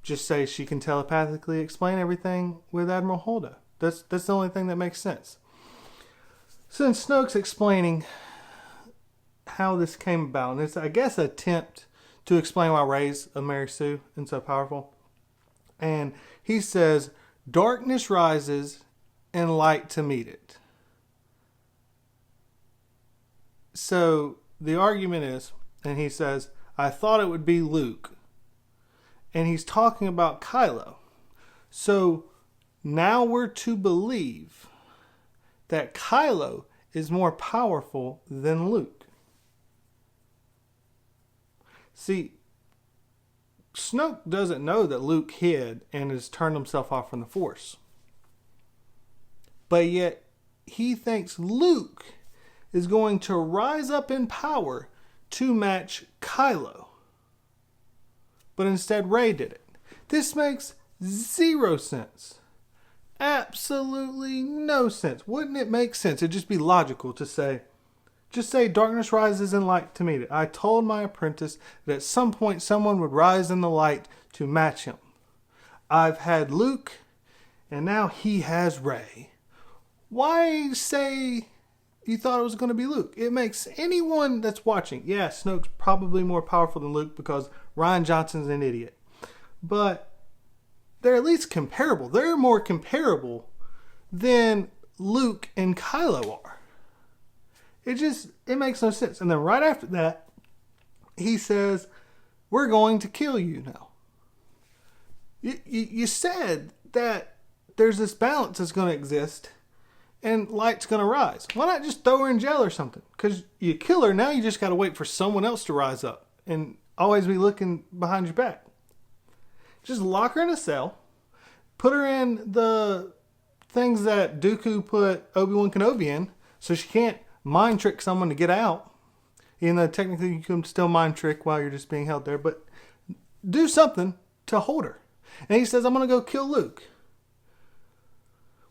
A: just say she can telepathically explain everything with Admiral Holdo. That's the only thing that makes sense. Since Snoke's explaining how this came about, and it's, I guess, an attempt to explain why Rey's a Mary Sue and so powerful. And he says, darkness rises and light to meet it. So the argument is, and he says, I thought it would be Luke. And he's talking about Kylo. So now we're to believe that Kylo is more powerful than Luke. See, Snoke doesn't know that Luke hid and has turned himself off from the Force. But yet, he thinks Luke is going to rise up in power to match Kylo. But instead, Rey did it. This makes 0 sense. Absolutely no sense. Wouldn't it make sense? It'd just be logical to say, just say darkness rises in light to meet it. I told my apprentice that at some point someone would rise in the light to match him. I've had Luke, and now he has Rey. Why say you thought it was going to be Luke? It makes anyone that's watching, yeah, Snoke's probably more powerful than Luke because Rian Johnson's an idiot. But they're at least comparable. They're more comparable than Luke and Kylo are. It makes no sense. And then right after that, he says, we're going to kill you now. You said that there's this balance that's going to exist and light's going to rise. Why not just throw her in jail or something? Because you kill her, now you just got to wait for someone else to rise up and always be looking behind your back. Just lock her in a cell, put her in the things that Dooku put Obi-Wan Kenobi in, so she can't mind trick someone to get out. Even though technically you can still mind trick while you're just being held there, but do something to hold her. And he says, I'm going to go kill Luke.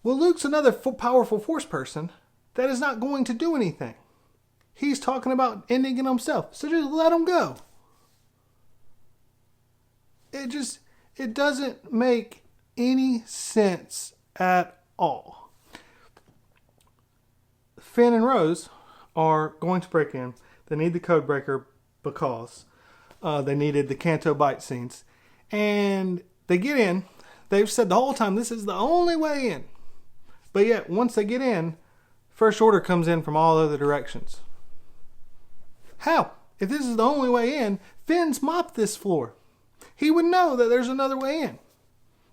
A: Well, Luke's another powerful Force person that is not going to do anything. He's talking about ending it himself. So just let him go. It doesn't make any sense at all. Finn and Rose are going to break in. They need the code breaker because they needed the Canto Bight scenes. And they get in. They've said the whole time this is the only way in. But yet, once they get in, First Order comes in from all other directions. How? If this is the only way in, Finn's mopped this floor. He would know that there's another way in.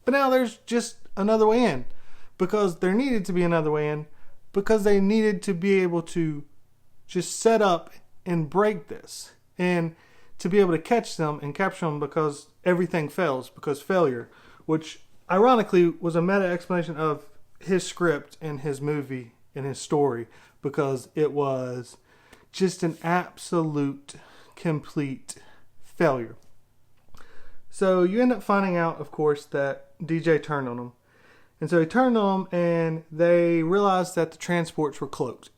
A: But now there's just another way in. Because there needed to be another way in. Because they needed to be able to just set up and break this. And to be able to catch them and capture them because everything fails. Because failure. Which, ironically, was a meta explanation of his script and his movie and his story. Because it was just an absolute, complete failure. So you end up finding out, of course, that DJ turned on him. And so he turned on them and they realized that the transports were cloaked.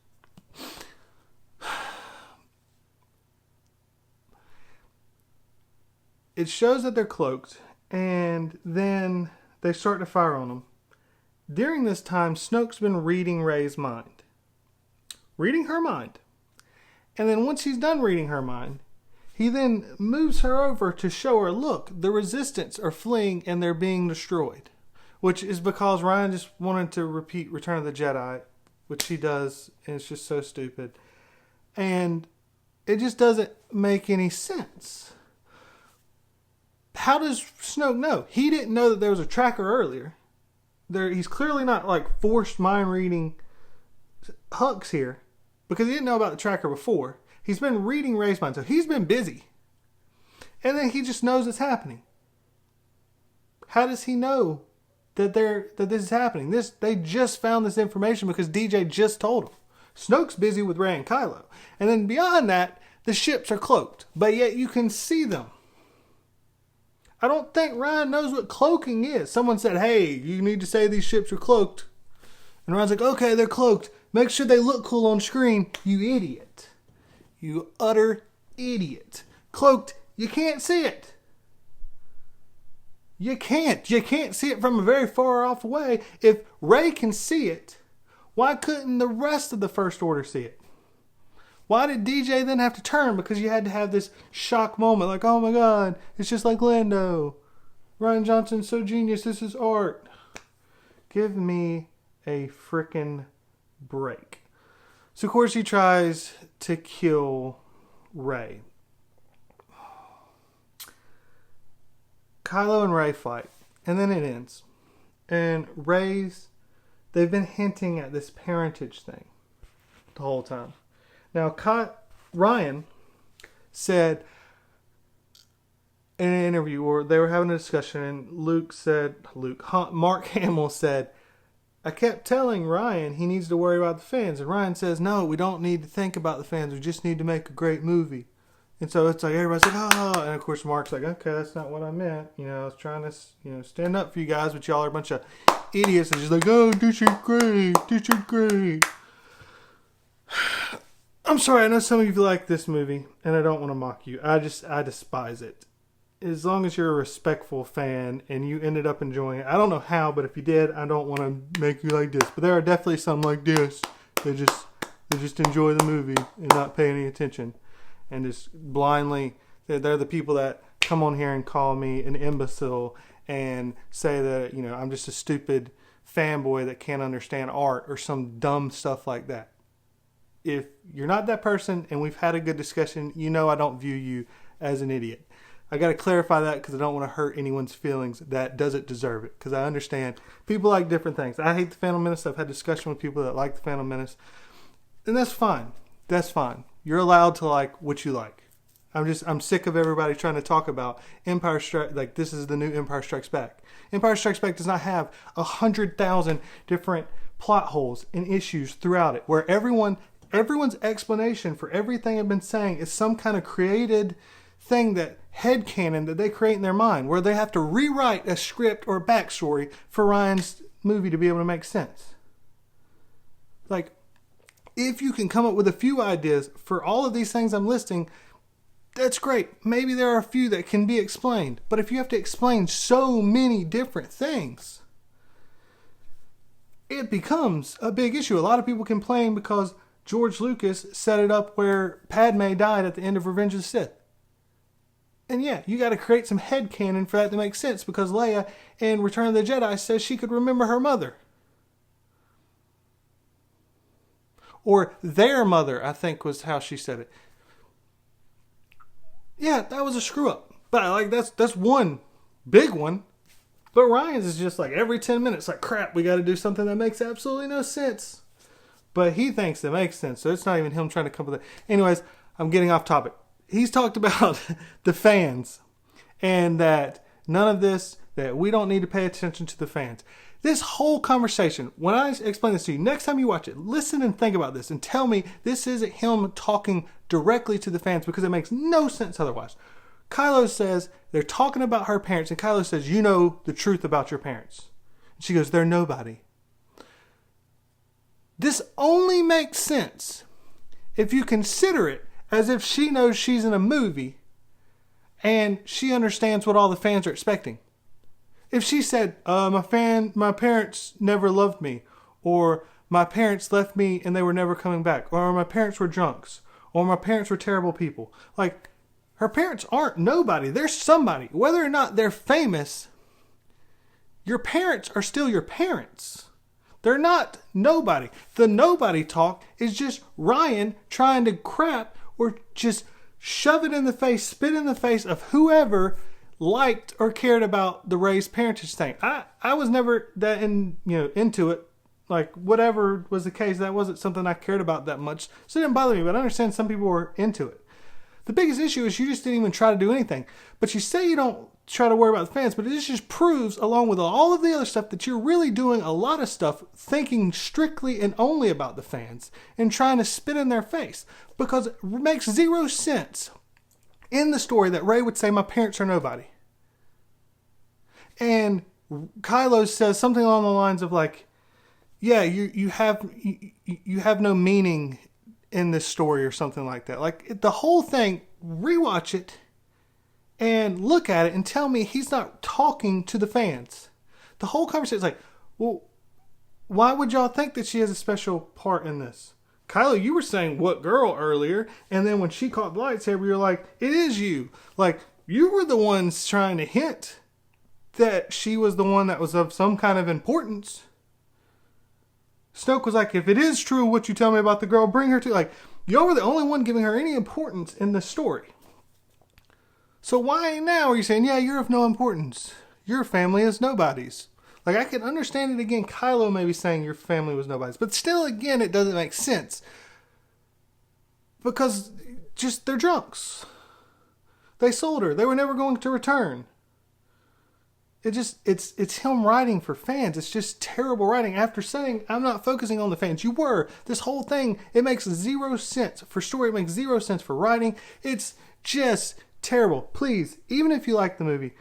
A: It shows that they're cloaked and then they start to fire on them. During this time, Snoke's been reading Rey's mind. Reading her mind. And then once he's done reading her mind, he then moves her over to show her, look, the Resistance are fleeing and they're being destroyed. Which is because Ryan just wanted to repeat Return of the Jedi, which he does, and it's just so stupid. And it just doesn't make any sense. How does Snoke know? He didn't know that there was a tracker earlier. He's clearly not like forced mind reading Hux here, because he didn't know about the tracker before. He's been reading Rey's mind, so he's been busy. And then he just knows it's happening. How does he know that this is happening? They just found this information because DJ just told him. Snoke's busy with Rey and Kylo. And then beyond that, the ships are cloaked, but yet you can see them. I don't think Ryan knows what cloaking is. Someone said, hey, you need to say these ships are cloaked. And Ryan's like, okay, they're cloaked. Make sure they look cool on screen. You idiot. You utter idiot. Cloaked, you can't see it. You can't. You can't see it from a very far off away. If Rey can see it, why couldn't the rest of the First Order see it? Why did DJ then have to turn? Because you had to have this shock moment. Like, oh my God, it's just like Lando. Rian Johnson's so genius. This is art. Give me a frickin' break. So, of course, he tries to kill Rey. Kylo and Rey fight. And then it ends. And they've been hinting at this parentage thing the whole time. Now, Ryan said in an interview, or they were having a discussion, and Mark Hamill said, I kept telling Ryan he needs to worry about the fans. And Ryan says, no, we don't need to think about the fans. We just need to make a great movie. And so it's like, everybody's like, oh. And of course, Mark's like, okay, that's not what I meant. I was trying to, stand up for you guys, but y'all are a bunch of idiots. And just like, oh, this is great. This is great. I'm sorry, I know some of you like this movie, and I don't want to mock you. I despise it. As long as you're a respectful fan and you ended up enjoying it. I don't know how, but if you did, I don't want to make you like this. But there are definitely some like this. They just enjoy the movie and not pay any attention. And just blindly, they're the people that come on here and call me an imbecile and say that, I'm just a stupid fanboy that can't understand art or some dumb stuff like that. If you're not that person and we've had a good discussion, I don't view you as an idiot. I got to clarify that because I don't want to hurt anyone's feelings that doesn't deserve it. Because I understand people like different things. I hate the Phantom Menace. I've had discussion with people that like the Phantom Menace. And that's fine. That's fine. You're allowed to like what you like. I'm sick of everybody trying to talk about Empire Strikes, like this is the new Empire Strikes Back. Empire Strikes Back does not have 100,000 different plot holes and issues throughout it, where everyone's explanation for everything I've been saying is some kind of created thing that headcanon that they create in their mind, where they have to rewrite a script or a backstory for Ryan's movie to be able to make sense. Like, if you can come up with a few ideas for all of these things I'm listing, that's great. Maybe there are a few that can be explained. But if you have to explain so many different things, it becomes a big issue. A lot of people complain because George Lucas set it up where Padme died at the end of Revenge of the Sith. And yeah, you got to create some headcanon for that to make sense, because Leia in Return of the Jedi says she could remember her mother. Or their mother, I think was how she said it. Yeah, that was a screw up. But like that's one big one. But Ryan's is just like every 10 minutes, like, crap, we got to do something that makes absolutely no sense. But he thinks it makes sense, so it's not even him trying to come up with it. Anyways, I'm getting off topic. He's talked about the fans and that none of this, that we don't need to pay attention to the fans. This whole conversation, when I explain this to you, next time you watch it, listen and think about this and tell me this isn't him talking directly to the fans, because it makes no sense otherwise. Kylo says they're talking about her parents, and Kylo says, you know the truth about your parents. And she goes, they're nobody. This only makes sense if you consider it as if she knows she's in a movie and she understands what all the fans are expecting. If she said, my parents never loved me, or my parents left me and they were never coming back, or my parents were drunks, or my parents were terrible people. Like, her parents aren't nobody. They're somebody. Whether or not they're famous, your parents are still your parents. They're not nobody. The nobody talk is just Ryan trying to crap or just shove it in the face, spit in the face of whoever liked or cared about the raised parentage thing. I was never that into it. Like, whatever was the case, that wasn't something I cared about that much. So it didn't bother me, but I understand some people were into it. The biggest issue is you just didn't even try to do anything. But you say you don't try to worry about the fans, but it just proves, along with all of the other stuff, that you're really doing a lot of stuff thinking strictly and only about the fans and trying to spit in their face. Because it makes zero sense in the story that Rey would say, my parents are nobody. And Kylo says something along the lines of like, yeah, you have no meaning in this story, or something like that. Like, the whole thing, rewatch it and look at it and tell me he's not talking to the fans. The whole conversation is like, well, why would y'all think that she has a special part in this? Kylo, you were saying what girl earlier, and then when she caught the lightsaber, you're like, it is you. Like, you were the ones trying to hint that she was the one that was of some kind of importance. Snoke was like, if it is true what you tell me about the girl, bring her to... Like, y'all were the only one giving her any importance in the story. So why now are you saying, yeah, you're of no importance? Your family is nobody's. Like, I can understand it again, Kylo maybe saying your family was nobody's. But still, again, it doesn't make sense. Because just, they're drunks. They sold her. They were never going to return. It's him writing for fans. It's just terrible writing. After saying, I'm not focusing on the fans. You were. This whole thing, it makes zero sense for story. It makes zero sense for writing. It's just terrible. Please, even if you like the movie,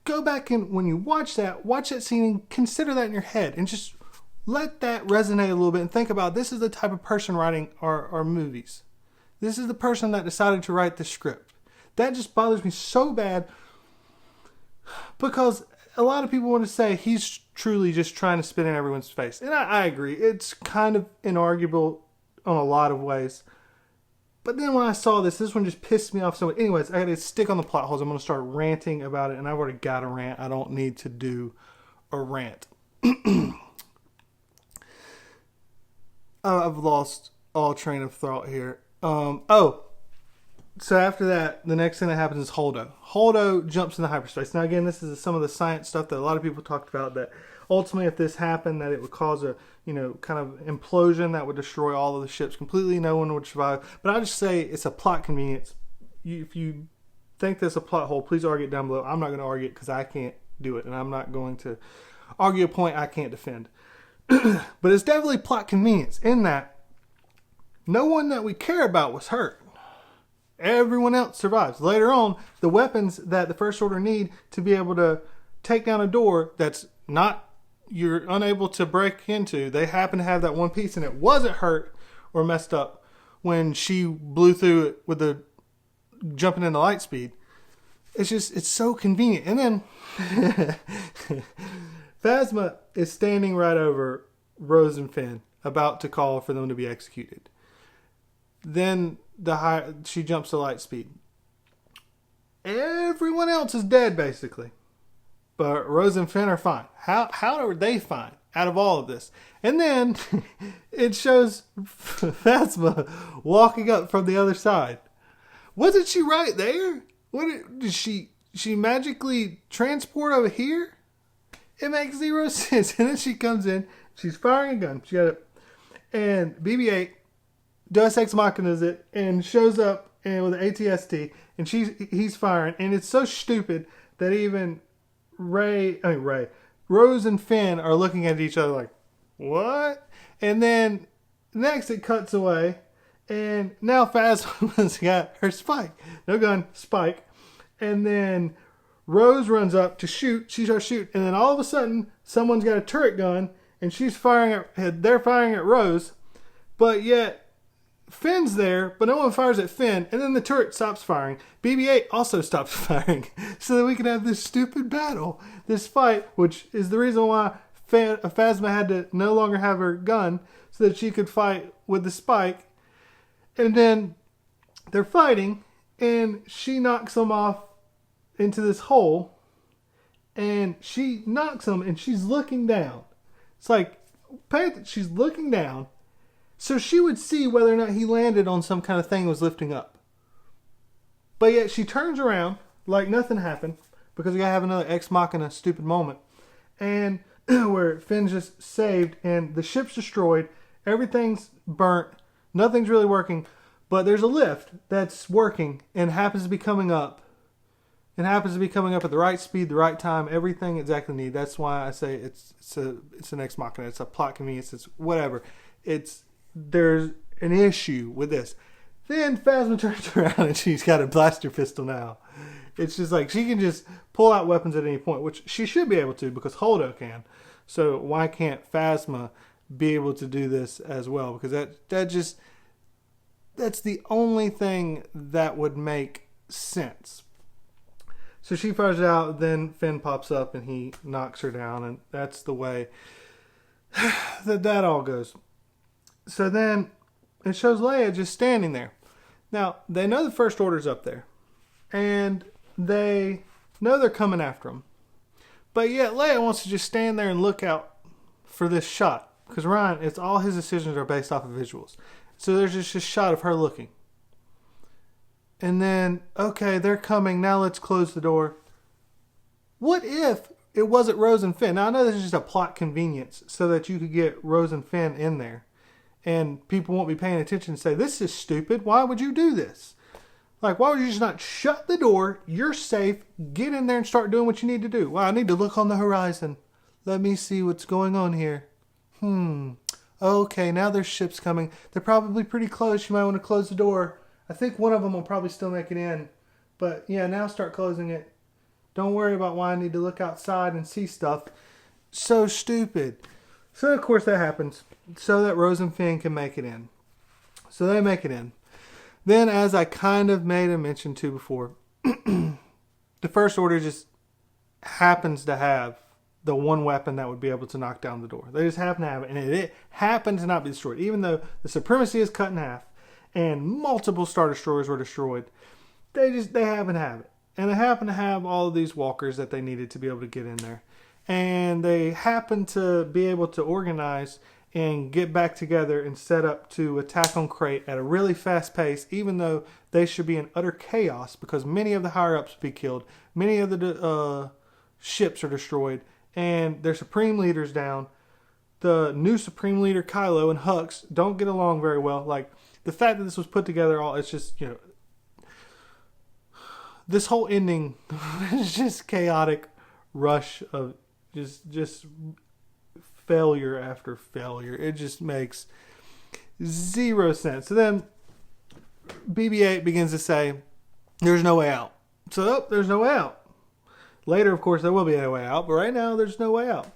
A: go back and when you watch that scene and consider that in your head and just let that resonate a little bit and think about, this is the type of person writing our movies. This is the person that decided to write the script. That just bothers me so bad, because a lot of people want to say he's truly just trying to spit in everyone's face. And I agree. It's kind of inarguable on a lot of ways. But then when I saw this one just pissed me off so much. Anyways, I got to stick on the plot holes. I'm going to start ranting about it. And I've already got a rant. I don't need to do a rant. I've lost all train of thought here. So after that, the next thing that happens is Holdo. Holdo jumps into hyperspace. Now again, this is some of the science stuff that a lot of people talked about, that ultimately if this happened, that it would cause a, kind of implosion that would destroy all of the ships completely. No one would survive. But I just say it's a plot convenience. If you think there's a plot hole, please argue it down below. I'm not going to argue it because I can't do it, and I'm not going to argue a point I can't defend. But it's definitely plot convenience in that no one that we care about was hurt. Everyone else survives. Later on, the weapons that the First Order need to be able to take down a door that's not, you're unable to break into, they happen to have that one piece and it wasn't hurt or messed up when she blew through it with the jumping into light speed. It's so convenient. And then Phasma is standing right over Rose and Finn, about to call for them to be executed. Then she jumps to light speed. Everyone else is dead, basically. But Rose and Finn are fine. How are they fine out of all of this? And then it shows Phasma walking up from the other side. Wasn't she right there? Did she magically transport over here? It makes zero sense. And then she comes in. She's firing a gun. She got it. And BB-8 Deus Ex Machinas it and shows up and with an ATST, and he's firing, and it's so stupid that even Rose and Finn are looking at each other like, what? And then next it cuts away, and now Phasma's got her spike. No gun, spike. And then Rose runs up to shoot. She starts shooting, and then all of a sudden someone's got a turret gun, and they're firing at Rose, but yet Finn's there, but no one fires at Finn, and then the turret stops firing. BB-8 also stops firing, so that we can have this stupid battle, this fight, which is the reason why Phasma had to no longer have her gun, so that she could fight with the spike. And then they're fighting, and she knocks him off into this hole, and she knocks him, and she's looking down. It's like, she's looking down, so she would see whether or not he landed on some kind of thing that was lifting up. But yet she turns around like nothing happened, because we gotta have another Ex Machina stupid moment. And where Finn's just saved and the ship's destroyed, everything's burnt, nothing's really working, but there's a lift that's working and happens to be coming up. It happens to be coming up at the right speed, the right time, everything exactly needed. That's why I say it's an Ex Machina. It's a plot convenience. It's whatever. There's an issue with this. Then Phasma turns around and she's got a blaster pistol now. It's just like she can just pull out weapons at any point, which she should be able to because Holdo can. So why can't Phasma be able to do this as well? Because that's the only thing that would make sense. So she fires it out, then Finn pops up and he knocks her down, and that's the way that all goes. So then it shows Leia just standing there. Now, they know the First Order's up there, and they know they're coming after them. But yet Leia wants to just stand there and look out for this shot. Because Ryan, it's all his decisions are based off of visuals. So there's just a shot of her looking. And then, okay, they're coming. Now let's close the door. What if it wasn't Rose and Finn? Now, I know this is just a plot convenience so that you could get Rose and Finn in there. And people won't be paying attention and say, this is stupid. Why would you do this? Like, why would you just not shut the door? You're safe. Get in there and start doing what you need to do. Well, I need to look on the horizon. Let me see what's going on here. Okay, now there's ships coming. They're probably pretty close. You might want to close the door. I think one of them will probably still make it in. But yeah, now start closing it. Don't worry about why I need to look outside and see stuff. So stupid. So of course that happens. So that Rose and Finn can make it in. So they make it in. Then, as I kind of made a mention to before, the First Order just happens to have the one weapon that would be able to knock down the door. They just happen to have it, and it happened to not be destroyed. Even though the Supremacy is cut in half, and multiple Star Destroyers were destroyed, they happen to have it. And they happen to have all of these walkers that they needed to be able to get in there. And they happen to be able to organize and get back together and set up to attack on Crait at a really fast pace, even though they should be in utter chaos because many of the higher-ups will be killed. Many of the ships are destroyed, and their supreme leader's down. The new supreme leader, Kylo, and Hux don't get along very well. Like, the fact that this was put together, it's just, this whole ending is just chaotic rush of just failure after failure. It just makes zero sense. So then BB-8 begins to say, there's no way out. So, there's no way out. Later, of course, there will be a way out, but right now, there's no way out.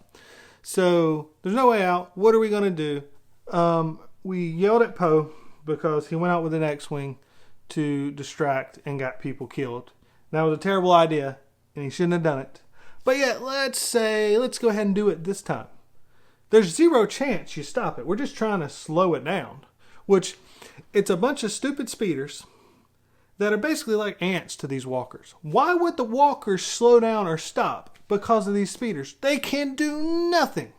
A: So, there's no way out. What are we going to do? We yelled at Poe because he went out with an X-Wing to distract and got people killed. That was a terrible idea, and he shouldn't have done it. But yet, let's go ahead and do it this time. There's zero chance you stop it. We're just trying to slow it down. Which, it's a bunch of stupid speeders that are basically like ants to these walkers. Why would the walkers slow down or stop because of these speeders? They can do nothing.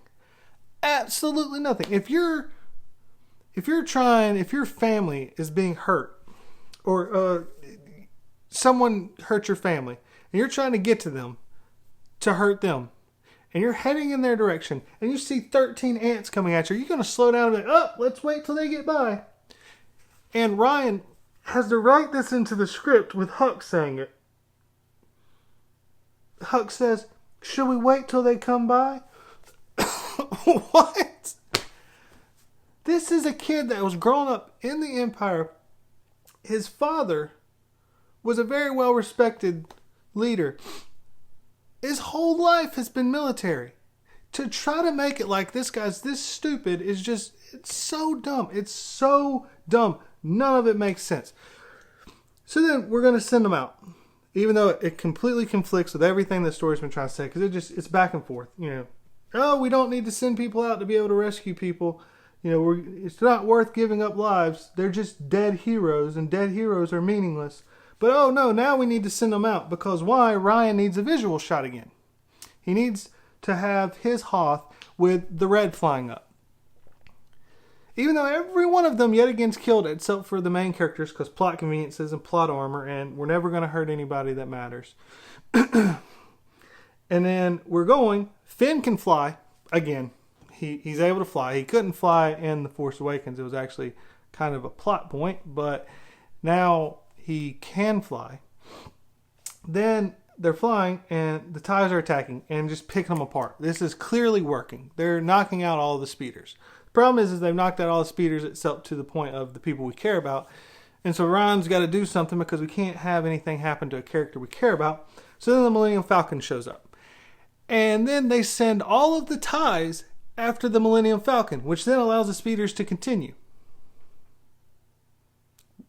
A: Absolutely nothing. If your family is being hurt, or someone hurt your family, and you're trying to get to them to hurt them, and you're heading in their direction, and you see 13 ants coming at you, you're going to slow down and be like, let's wait till they get by. And Ryan has to write this into the script with Hux saying it. Hux says, should we wait till they come by? What? This is a kid that was growing up in the Empire. His father was a very well-respected leader. His whole life has been military. To try to make it like this guy's this stupid is just, it's so dumb. It's so dumb. None of it makes sense. So then we're going to send them out. Even though it completely conflicts with everything the story's been trying to say. Because it's back and forth. We don't need to send people out to be able to rescue people. It's not worth giving up lives. They're just dead heroes. And dead heroes are meaningless. But now we need to send them out. Because why? Ryan needs a visual shot again. He needs to have his Hoth with the red flying up. Even though every one of them yet again's killed except for the main characters because plot conveniences and plot armor, and we're never going to hurt anybody that matters. And then we're going. Finn can fly again. He's able to fly. He couldn't fly in The Force Awakens. It was actually kind of a plot point, but now he can fly. Then they're flying, and the TIEs are attacking and just picking them apart. This is clearly working. They're knocking out all the speeders. The problem is they've knocked out all the speeders except to the point of the people we care about. And so Ryan's got to do something because we can't have anything happen to a character we care about. So then the Millennium Falcon shows up. And then they send all of the TIEs after the Millennium Falcon, which then allows the speeders to continue.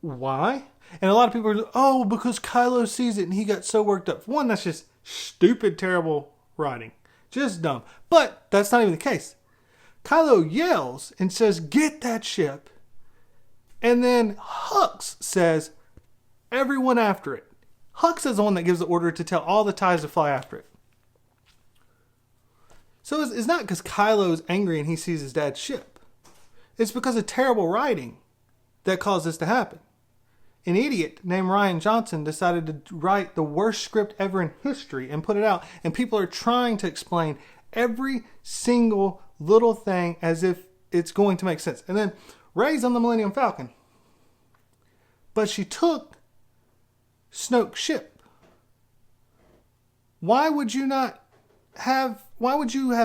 A: Why? And a lot of people are like, because Kylo sees it and he got so worked up. One, that's just stupid, terrible writing. Just dumb. But that's not even the case. Kylo yells and says, get that ship. And then Hux says, everyone after it. Hux is the one that gives the order to tell all the TIEs to fly after it. So it's not because Kylo's angry and he sees his dad's ship. It's because of terrible writing that caused this to happen. An idiot named Rian Johnson decided to write the worst script ever in history and put it out. And people are trying to explain every single little thing as if it's going to make sense. And then Rey's on the Millennium Falcon. But she took Snoke's ship. Why would you have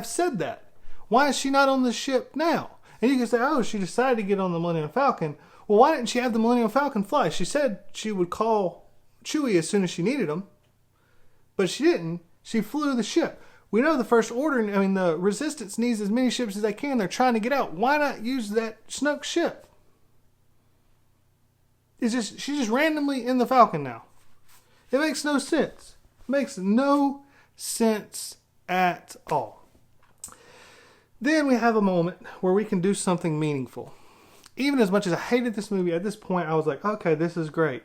A: said that? Why is she not on the ship now? And you can say, she decided to get on the Millennium Falcon. Well, why didn't she have the Millennium Falcon fly? She said she would call Chewie as soon as she needed him. But she didn't. She flew the ship. We know the First Order, the Resistance needs as many ships as they can. They're trying to get out. Why not use that Snoke ship? She's just randomly in the Falcon now. It makes no sense. It makes no sense at all. Then we have a moment where we can do something meaningful. Even as much as I hated this movie, at this point I was like, okay, this is great.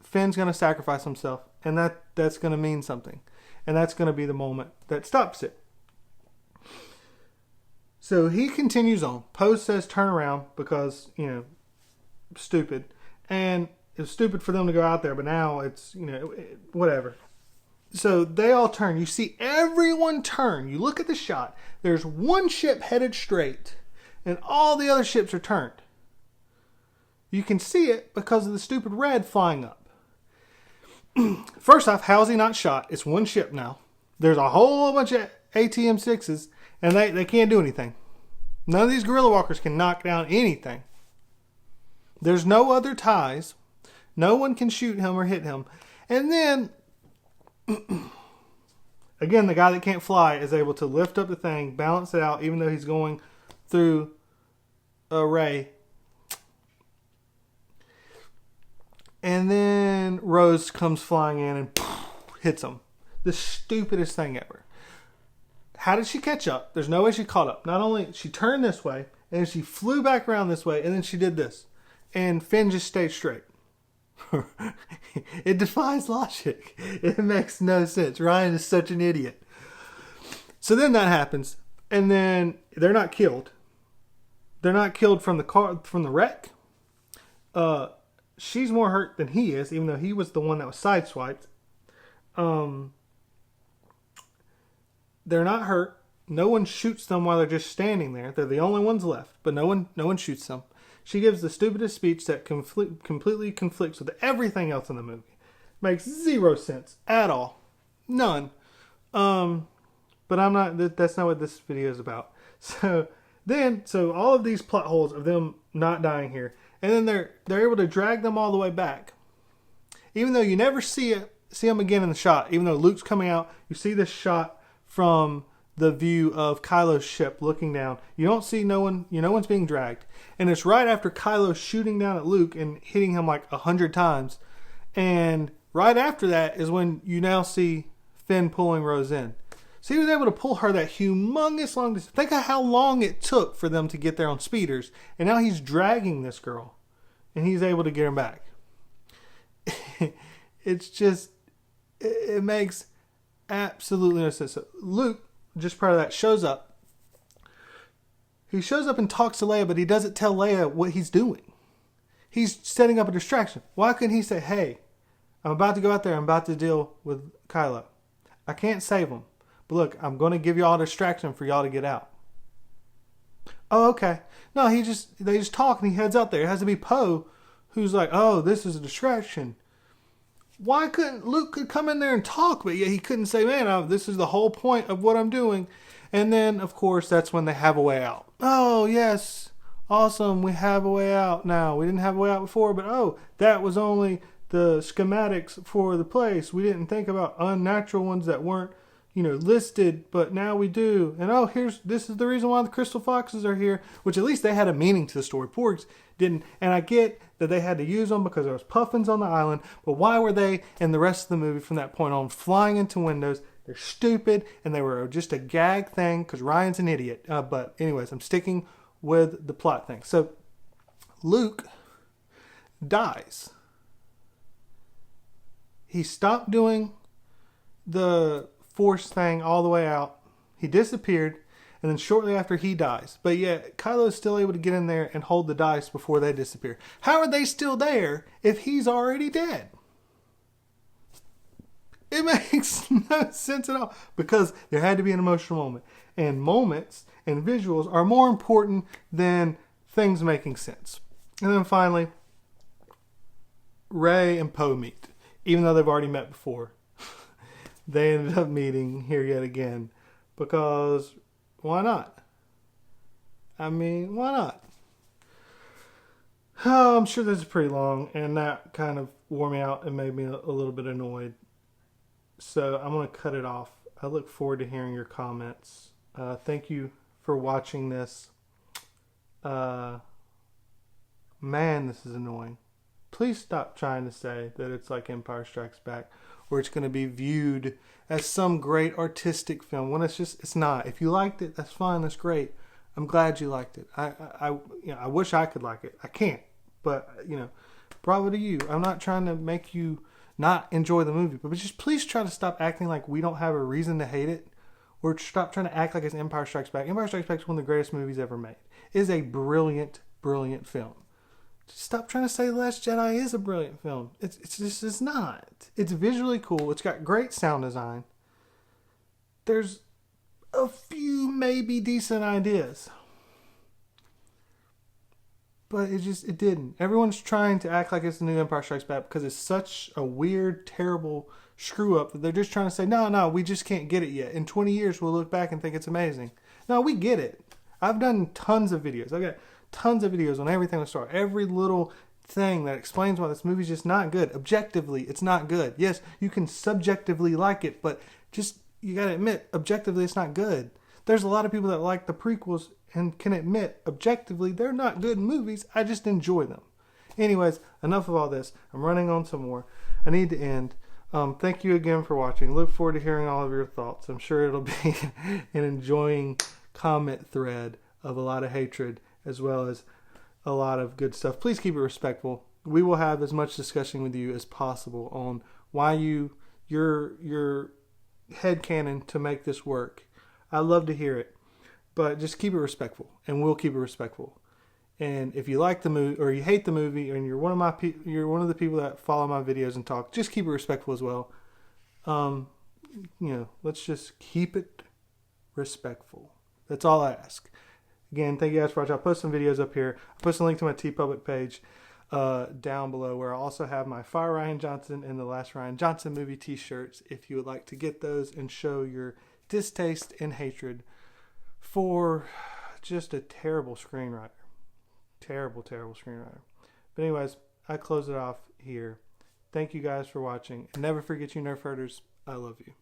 A: Finn's going to sacrifice himself, and that's going to mean something. And that's going to be the moment that stops it. So he continues on. Poe says turn around because, stupid. And it was stupid for them to go out there, but now it's, whatever. So they all turn. You see everyone turn. You look at the shot. There's one ship headed straight, and all the other ships are turned. You can see it because of the stupid red flying up. First off, how's he not shot? It's one ship now. There's a whole bunch of ATM-6s, and they can't do anything. None of these guerrilla walkers can knock down anything. There's no other ties. No one can shoot him or hit him. And then, again, the guy that can't fly is able to lift up the thing, balance it out, even though he's going through a ray. And then Rose comes flying in and hits him. The stupidest thing ever. How did she catch up? There's no way she caught up. Not only she turned this way, and then she flew back around this way, and then she did this. And Finn just stayed straight. It defies logic. It makes no sense. Ryan is such an idiot. So then that happens, and then they're not killed. They're not killed from the wreck. She's more hurt than he is, even though he was the one that was sideswiped. They're not hurt. No one shoots them while they're just standing there. They're the only ones left, but no one shoots them. She gives the stupidest speech that completely conflicts with everything else in the movie. Makes zero sense at all. None. But I'm not. That's not what this video is about. So all of these plot holes of them not dying here, and then they're able to drag them all the way back, even though you never see them again in the shot. Even though Luke's coming out, you see this shot from the view of Kylo's ship looking down. You don't see no one's being dragged. And it's right after Kylo shooting down at Luke and hitting him like 100 times. And right after that is when you now see Finn pulling Rose in. So he was able to pull her that humongous long distance. Think of how long it took for them to get there on speeders. And now he's dragging this girl. And he's able to get her back. It's just, it makes absolutely no sense. So Luke, just prior to that, shows up. He shows up and talks to Leia, but he doesn't tell Leia what he's doing. He's setting up a distraction. Why couldn't he say, hey, I'm about to go out there. I'm about to deal with Kylo. I can't save him. But look, I'm going to give y'all a distraction for y'all to get out. Oh, okay. No, they just talk and he heads out there. It has to be Poe who's like, oh, this is a distraction. Why couldn't Luke come in there and talk, but yet he couldn't say, man, this is the whole point of what I'm doing. And then, of course, that's when they have a way out. Oh, yes. Awesome. We have a way out now. We didn't have a way out before, but that was only the schematics for the place. We didn't think about unnatural ones that weren't, listed, but now we do. And this is the reason why the Crystal Foxes are here, which at least they had a meaning to the story. Porgs didn't. And I get that they had to use them because there was puffins on the island, but why were they in the rest of the movie from that point on flying into windows? They're stupid, and they were just a gag thing because Ryan's an idiot. But anyways, I'm sticking with the plot thing. So Luke dies. He stopped doing the Force thing all the way out. He disappeared, and then shortly after he dies. But yet, Kylo is still able to get in there and hold the dice before they disappear. How are they still there if he's already dead? It makes no sense at all. Because there had to be an emotional moment. And moments and visuals are more important than things making sense. And then finally, Rey and Poe meet. Even though they've already met before. They ended up meeting here yet again. Because why not? I mean, why not? Oh, I'm sure this is pretty long. And that kind of wore me out and made me a little bit annoyed. So I'm going to cut it off. I look forward to hearing your comments. Thank you for watching this. Man, this is annoying. Please stop trying to say that it's like Empire Strikes Back, or it's going to be viewed as some great artistic film when it's not. If you liked it, that's fine. That's great. I'm glad you liked it. I wish I could like it. I can't, but bravo to you. I'm not trying to make you not enjoy the movie, but just please try to stop acting like we don't have a reason to hate it or stop trying to act like it's Empire Strikes Back. Empire Strikes Back is one of the greatest movies ever made. It is a brilliant, brilliant film. Stop trying to say The Last Jedi is a brilliant film. It's not. It's visually cool. It's got great sound design. There's a few maybe decent ideas. But it didn't. Everyone's trying to act like it's the new Empire Strikes Back because it's such a weird, terrible screw up that they're just trying to say, no, we just can't get it yet. In 20 years, we'll look back and think it's amazing. No, we get it. I've done tons of videos. I've got tons of videos on everything with Star Wars. Every little thing that explains why this movie's just not good. Objectively, it's not good. Yes, you can subjectively like it, but just, you gotta admit, objectively, it's not good. There's a lot of people that like the prequels and can admit, objectively, they're not good movies. I just enjoy them. Anyways, enough of all this. I'm running on some more. I need to end. Thank you again for watching. Look forward to hearing all of your thoughts. I'm sure it'll be an enjoying comment thread of a lot of hatred as well as a lot of good stuff. Please keep it respectful. We will have as much discussion with you as possible on why your headcanon to make this work. I love to hear it, but just keep it respectful, and we'll keep it respectful. And if you like the movie or you hate the movie, and you're one of the people that follow my videos and talk, just keep it respectful as well. Let's just keep it respectful. That's all I ask. Again, thank you guys for watching. I'll post some videos up here. I'll post a link to my TeePublic page down below, where I also have my Fire Ryan Johnson and the Last Ryan Johnson movie t-shirts if you would like to get those and show your distaste and hatred for just a terrible screenwriter. Terrible, terrible screenwriter. But anyways, I close it off here. Thank you guys for watching. And never forget, you Nerf herders, I love you.